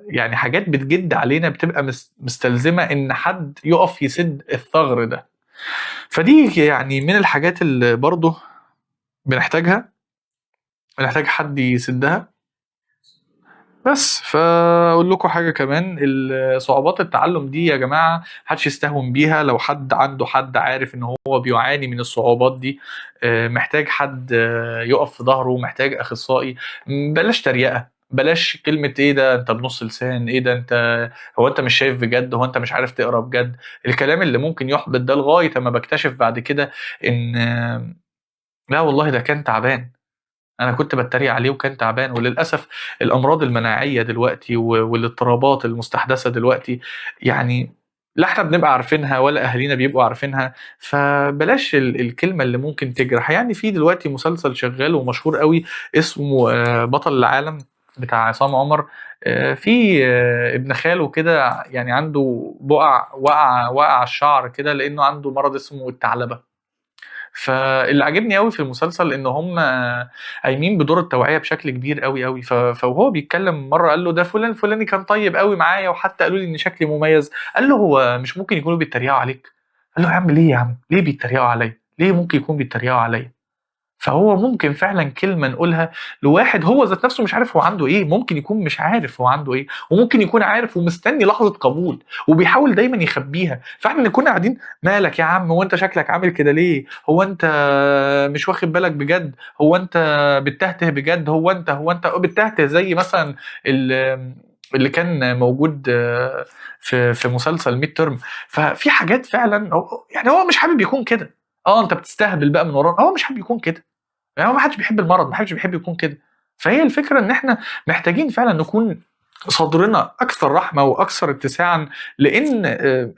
يعني حاجات بتجد علينا بتبقى مستلزمه ان حد يقف يسد الثغر ده. فدي يعني من الحاجات اللي برضه بنحتاجها، بنحتاج حد يسدها. بس فاقول لكم حاجه كمان، صعوبات التعلم دي يا جماعه محدش يستهون بيها. لو حد عنده حد عارف ان هو بيعاني من الصعوبات دي، محتاج حد يقف في ظهره، محتاج اخصائي. بلاش تريقه، بلاش كلمه ايه ده انت بنص لسان، ايه ده انت، هو انت مش شايف بجد، هو انت مش عارف تقرا بجد. الكلام اللي ممكن يحبط ده، لغايه اما بكتشف بعد كده ان لا والله ده كان تعبان، انا كنت بتريق عليه وكان تعبان. وللاسف الامراض المناعيه دلوقتي والاضطرابات المستحدثه دلوقتي، يعني لا احنا بنبقى عارفينها ولا اهالينا بيبقوا عارفينها. فبلاش الكلمه اللي ممكن تجرح. يعني في دلوقتي مسلسل شغال ومشهور قوي اسمه بطل العالم، بتاع عصام عمر. في ابن خاله كده يعني عنده وقع الشعر كده لانه عنده مرض اسمه الثعلبه. فاللي عجبني قوي في المسلسل ان هم قايمين بدور التوعيه بشكل كبير قوي قوي. فهو بيتكلم مره قال له ده فلان فلاني كان طيب قوي معايا، وحتى قالوا لي ان شكلي مميز. قال له هو مش ممكن يكونوا بيتريقوا عليك؟ قال له يا عم ليه، يا عم ليه بيتريقوا عليا، ليه ممكن يكون بيتريقوا عليا؟ فهو ممكن فعلا كلمة نقولها لواحد هو ذات نفسه مش عارف هو عنده ايه، ممكن يكون مش عارف هو عنده ايه، وممكن يكون عارف ومستني لحظة قبول وبيحاول دايما يخبيها. فاحنا نكون قاعدين مالك يا عم، هو انت شكلك عامل كده ليه، هو انت مش واخد بالك بجد، هو انت بتهته بجد، هو انت بتهته زي مثلا اللي كان موجود في مسلسل ميد ترم. ففي حاجات فعلا يعني هو مش حابب يكون كده. انت بتستهبل بقى من وراه، هو مش حابب يكون كده. يعني هو ما حدش بيحب المرض، ما حدش بيحب يكون كده. فهي الفكره ان احنا محتاجين فعلا نكون صدرنا اكثر رحمه واكثر اتساعا، لان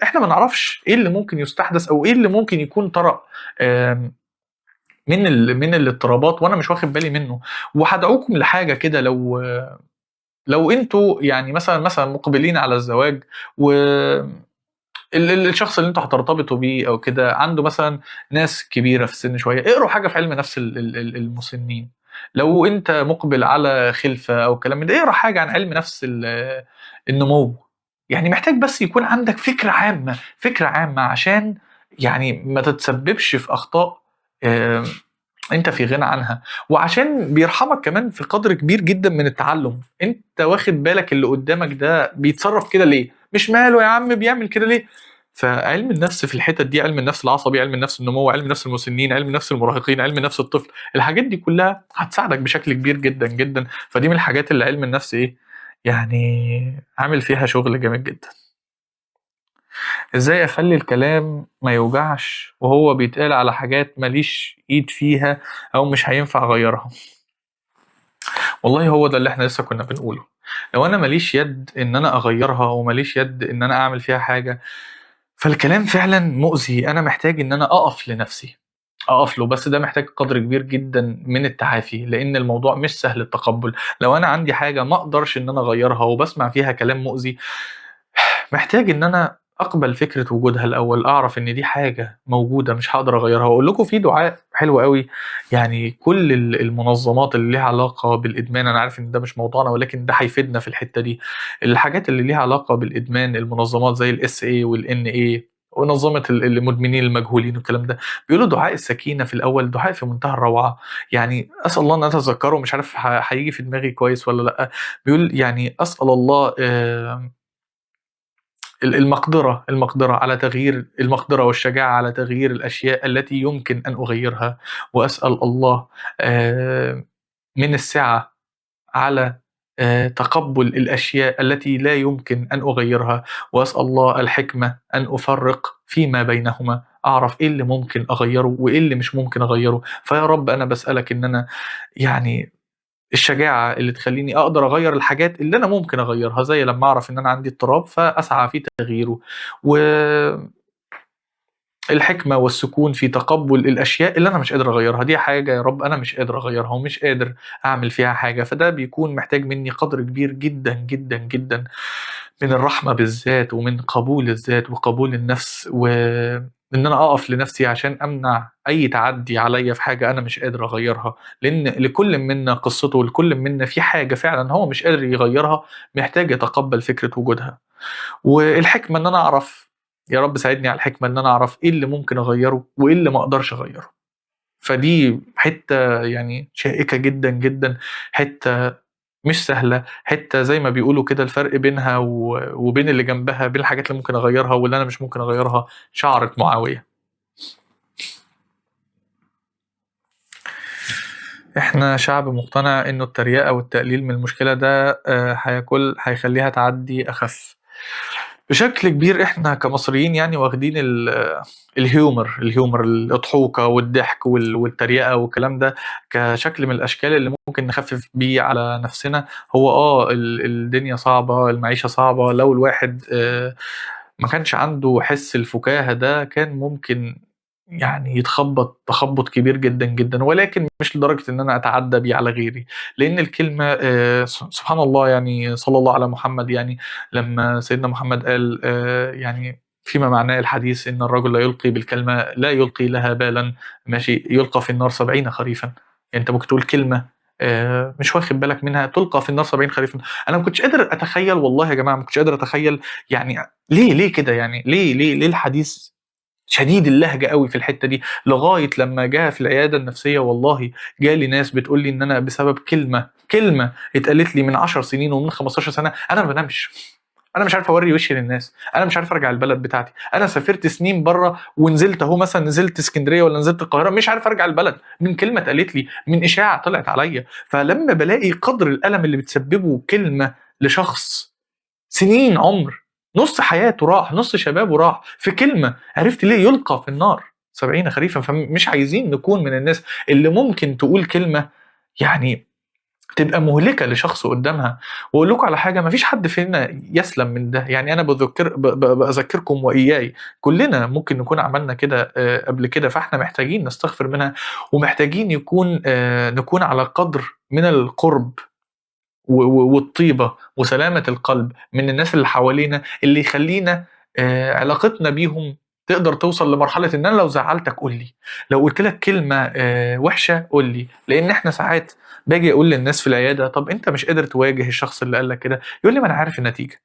احنا ما نعرفش ايه اللي ممكن يستحدث او ايه اللي ممكن يكون طرأ من الاضطرابات وانا مش واخد بالي منه. وهدعوكم لحاجه كده، لو انتوا يعني مثلا مقبلين على الزواج، و الشخص اللي انتوا هترتبطوا بيه او كده عنده مثلا ناس كبيره في السن شويه، اقروا حاجه في علم نفس المسنين. لو انت مقبل على خلفه او كلام من ده، اقرا حاجه عن علم نفس النمو. يعني محتاج بس يكون عندك فكره عامه، فكره عامه عشان يعني ما تتسببش في اخطاء انت في غنى عنها، وعشان بيرحمك كمان في قدر كبير جدا من التعلم. انت واخد بالك اللي قدامك ده بيتصرف كده ليه، مش ماله يا عم بيعمل كده ليه. فعلم النفس في الحتت دي، علم النفس العصبي، علم النفس النمو، علم النفس المسنين، علم النفس المراهقين، علم نفس الطفل، الحاجات دي كلها هتساعدك بشكل كبير جدا جدا. فدي من الحاجات اللي علم النفس ايه يعني عامل فيها شغل جامد جدا. ازاي اخلي الكلام ما يوجعش وهو بيتقال على حاجات ماليش ايد فيها او مش هينفع اغيرها؟ والله هو ده اللي احنا لسه كنا بنقوله. لو انا ماليش يد ان انا اغيرها وماليش يد ان انا اعمل فيها حاجة، فالكلام فعلا مؤذي. انا محتاج ان انا اقف لنفسي، اقف له. بس ده محتاج قدر كبير جدا من التعافي، لان الموضوع مش سهل التقبل. لو انا عندي حاجة ما اقدرش ان انا اغيرها وبسمع فيها كلام مؤذي، محتاج ان انا اقبل فكره وجودها الاول، اعرف ان دي حاجه موجوده مش هقدر اغيرها. واقول لكم في دعاء حلو قوي، يعني كل المنظمات اللي ليها علاقه بالادمان، انا عارف ان ده مش موضوعنا ولكن ده هيفيدنا في الحته دي. الحاجات اللي ليها علاقه بالادمان، المنظمات زي الاس اي والان اي ونظمة المدمنين المجهولين والكلام ده، بيقولوا دعاء السكينة في الأول، دعاء في منتهى الروعة. يعني أسأل الله أن أتذكره، مش عارف هيجي في دماغي كويس ولا لأ. بيقول يعني أسأل الله المقدرة والشجاعة على تغيير الأشياء التي يمكن أن أغيرها، وأسأل الله من السعة على تقبل الأشياء التي لا يمكن أن أغيرها، وأسأل الله الحكمة أن أفرق فيما بينهما، أعرف إيه اللي ممكن أغيره وإيه اللي مش ممكن أغيره. فيا رب أنا بسألك إن أنا يعني الشجاعة اللي تخليني أقدر أغير الحاجات اللي أنا ممكن أغيرها، زي لما أعرف إن أنا عندي اضطراب فأسعى في تغييره. و الحكمة والسكون في تقبل الأشياء اللي أنا مش قادر أغيرها. دي حاجة يا رب أنا مش قادر أغيرها ومش قادر أعمل فيها حاجة، فده بيكون محتاج مني قدر كبير جدا جدا جدا من الرحمة بالذات، ومن قبول الذات وقبول النفس، وإن أنا أقف لنفسي عشان أمنع أي تعدي عليا في حاجة أنا مش قادر أغيرها. لأن لكل منا قصته، ولكل منا في حاجة فعلا هو مش قادر يغيرها، محتاج يتقبل فكرة وجودها. والحكمة إن أنا أعرف، يا رب ساعدني على الحكمة إن أنا أعرف إيه اللي ممكن أغيره وإيه اللي ما أقدرش أغيره. فدي حتة يعني شائكة جدا جدا، حتة مش سهلة، حتة زي ما بيقولوا كده الفرق بينها وبين اللي جنبها، بين الحاجات اللي ممكن أغيرها واللي أنا مش ممكن أغيرها، شعرة معاوية. احنا شعب مقتنع انه التريقة والتقليل من المشكلة ده هيخليها تعدي اخف بشكل كبير. احنا كمصريين يعني واخدين الهيومر الاضحوكة والضحك والتريقة والكلام ده كشكل من الاشكال اللي ممكن نخفف بيه على نفسنا. هو الدنيا صعبة، المعيشة صعبة، لو الواحد ما كانش عنده حس الفكاهة ده كان ممكن يعني يتخبط تخبط كبير جدا جدا، ولكن مش لدرجة ان انا اتعدى بيه على غيري. لان الكلمة سبحان الله، يعني صلى الله على محمد، يعني لما سيدنا محمد قال يعني فيما معناه الحديث ان الرجل لا يلقي بالكلمة لا يلقي لها بالا، ماشي، يلقى في النار 70 خريفا. يعني انت ممكن تقول كلمة مش واخد بالك منها تلقى في النار 70 خريفا. انا ما كنتش قادر اتخيل، والله يا جماعة ما كنتش قادر اتخيل يعني ليه كده، يعني ليه الحديث شديد اللهجة قوي في الحتة دي، لغاية لما جاء في العيادة النفسية والله جالي ناس بتقول لي ان انا بسبب كلمة اتقالت لي من 10 سنين ومن 15 سنة انا ما بنامش، انا مش عارف اوري وشي للناس، انا مش عارف ارجع البلد بتاعتي، انا سافرت سنين بره ونزلت اهو، مثلا نزلت اسكندريه ولا نزلت القاهره، مش عارف ارجع البلد من كلمه اتقالت لي، من اشاعه طلعت عليا. فلما بلاقي قدر الالم اللي بتسببه كلمه لشخص، سنين عمر، نص حياته راح، نص شبابه راح في كلمة، عرفت ليه يلقى في النار 70 خريفا. فمش عايزين نكون من الناس اللي ممكن تقول كلمة يعني تبقى مهلكة لشخص قدامها. واقول لكم على حاجة، مفيش حد فينا يسلم من ده. يعني انا بذكركم واياي كلنا ممكن نكون عملنا كده قبل كده، فاحنا محتاجين نستغفر منها، ومحتاجين نكون على قدر من القرب والطيبة وسلامة القلب من الناس اللي حوالينا، اللي يخلينا علاقتنا بيهم تقدر توصل لمرحلة ان انا لو زعلتك قول لي، لو قلت لك كلمة وحشة قول لي. لان احنا ساعات باجي اقول للناس في العيادة طب انت مش قادر تواجه الشخص اللي قال لك كده، يقول لي ما انا عارف النتيجة،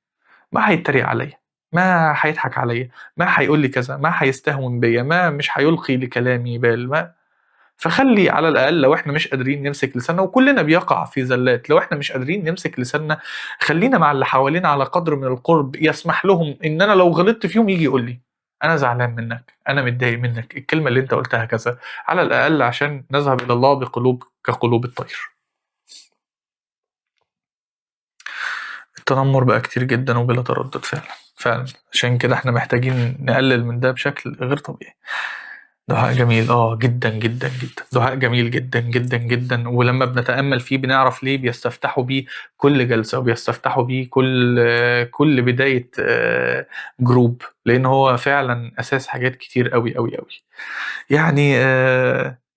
ما هيتريق عليا، ما هيضحك عليا، ما هيقول لي كذا، ما هيستهون بيا، ما مش هيلقي لكلامي بال، ما. فخلي على الأقل لو إحنا مش قادرين نمسك لساننا، وكلنا بيقع في زلات، لو إحنا مش قادرين نمسك لساننا خلينا مع اللي حوالينا على قدر من القرب يسمح لهم إن أنا لو غلطت فيهم يجي يقول لي أنا زعلان منك، أنا متضايق منك، الكلمة اللي أنت قلتها كذا، على الأقل عشان نذهب إلى الله بقلوب كقلوب الطير. التنمر بقى كتير جدا وبلا تردد فعلا، عشان كده احنا محتاجين نقلل من ده بشكل غير طبيعي. دعاء جميل جدا جدا جدا، دعاء جميل جدا جدا جدا، ولما بنتأمل فيه بنعرف ليه بيستفتحوا بيه كل جلسة، وبيستفتحوا بيه كل بداية جروب، لأن هو فعلا أساس حاجات كتير قوي قوي قوي. يعني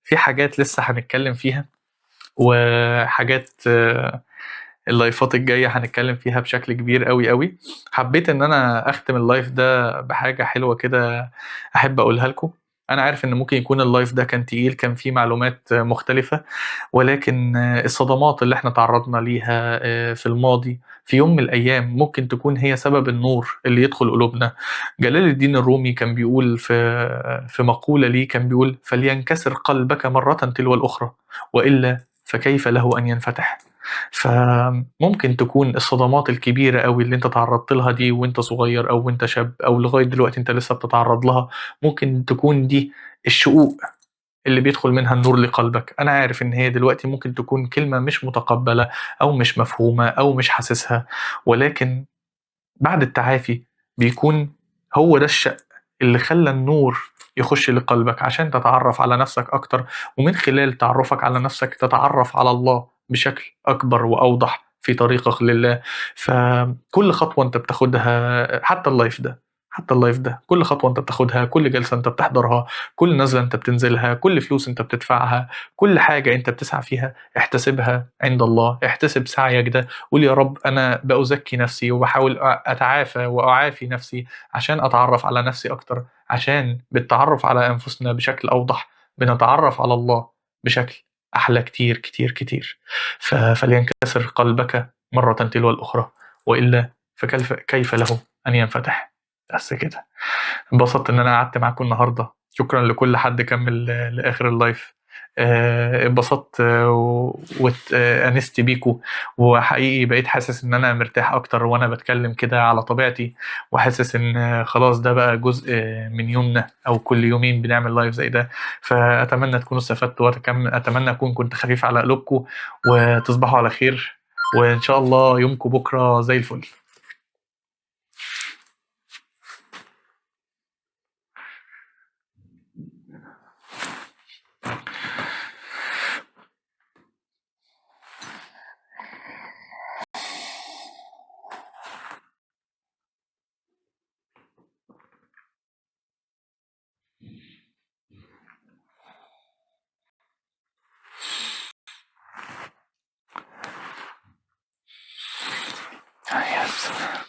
في حاجات لسه هنتكلم فيها، وحاجات اللايفات الجاية هنتكلم فيها بشكل كبير قوي قوي. حبيت ان انا اختم اللايف ده بحاجة حلوة كده احب اقولها لكم. انا عارف ان ممكن يكون اللايف ده كان تقيل، كان فيه معلومات مختلفة، ولكن الصدمات اللي احنا تعرضنا ليها في الماضي في يوم من الايام ممكن تكون هي سبب النور اللي يدخل قلوبنا. جلال الدين الرومي كان بيقول في مقولة ليه، كان بيقول فلينكسر قلبك مرة تلو الاخرى والا فكيف له ان ينفتح. فممكن تكون الصدمات الكبيرة قوي اللي انت تعرضت لها دي وانت صغير او وانت شاب او لغاية دلوقتي انت لسه بتتعرض لها، ممكن تكون دي الشقوق اللي بيدخل منها النور لقلبك. انا عارف ان هي دلوقتي ممكن تكون كلمة مش متقبلة او مش مفهومة او مش حاسسها، ولكن بعد التعافي بيكون هو ده الشق اللي خلى النور يخش لقلبك عشان تتعرف على نفسك أكتر، ومن خلال تعرفك على نفسك تتعرف على الله بشكل أكبر وأوضح في طريقك لله. فكل خطوة أنت بتاخدها، حتى اللايف ده حتى اللايف ده، كل خطوة انت بتاخدها، كل جلسة انت بتحضرها، كل نزلة انت بتنزلها، كل فلوس انت بتدفعها، كل حاجة انت بتسعى فيها، احتسبها عند الله. احتسب سعيك ده، قول يا رب انا بأزكي نفسي وبحاول اتعافى واعافي نفسي عشان اتعرف على نفسي اكتر، عشان بالتعرف على انفسنا بشكل اوضح بنتعرف على الله بشكل احلى كتير كتير كتير. فلينكسر قلبك مرة تلو الأخرى، وإلا فكيف له أن ينفتح. بس كده. انبسطت ان انا قعدت معاكم النهارده. شكرا لكل حد كمل لاخر اللايف. اتبسطت وانست بيكو، وحقيقي بقيت حاسس ان انا مرتاح اكتر وانا بتكلم كده على طبيعتي، وحاسس ان خلاص ده بقى جزء من يومنا، او كل يومين بنعمل لايف زي ده. فاتمنى تكونوا استفدتوا، اتمنى اكون كنت خفيف على قلوبكم، وتصبحوا على خير، وان شاء الله يومكم بكره زي الفل. Yes.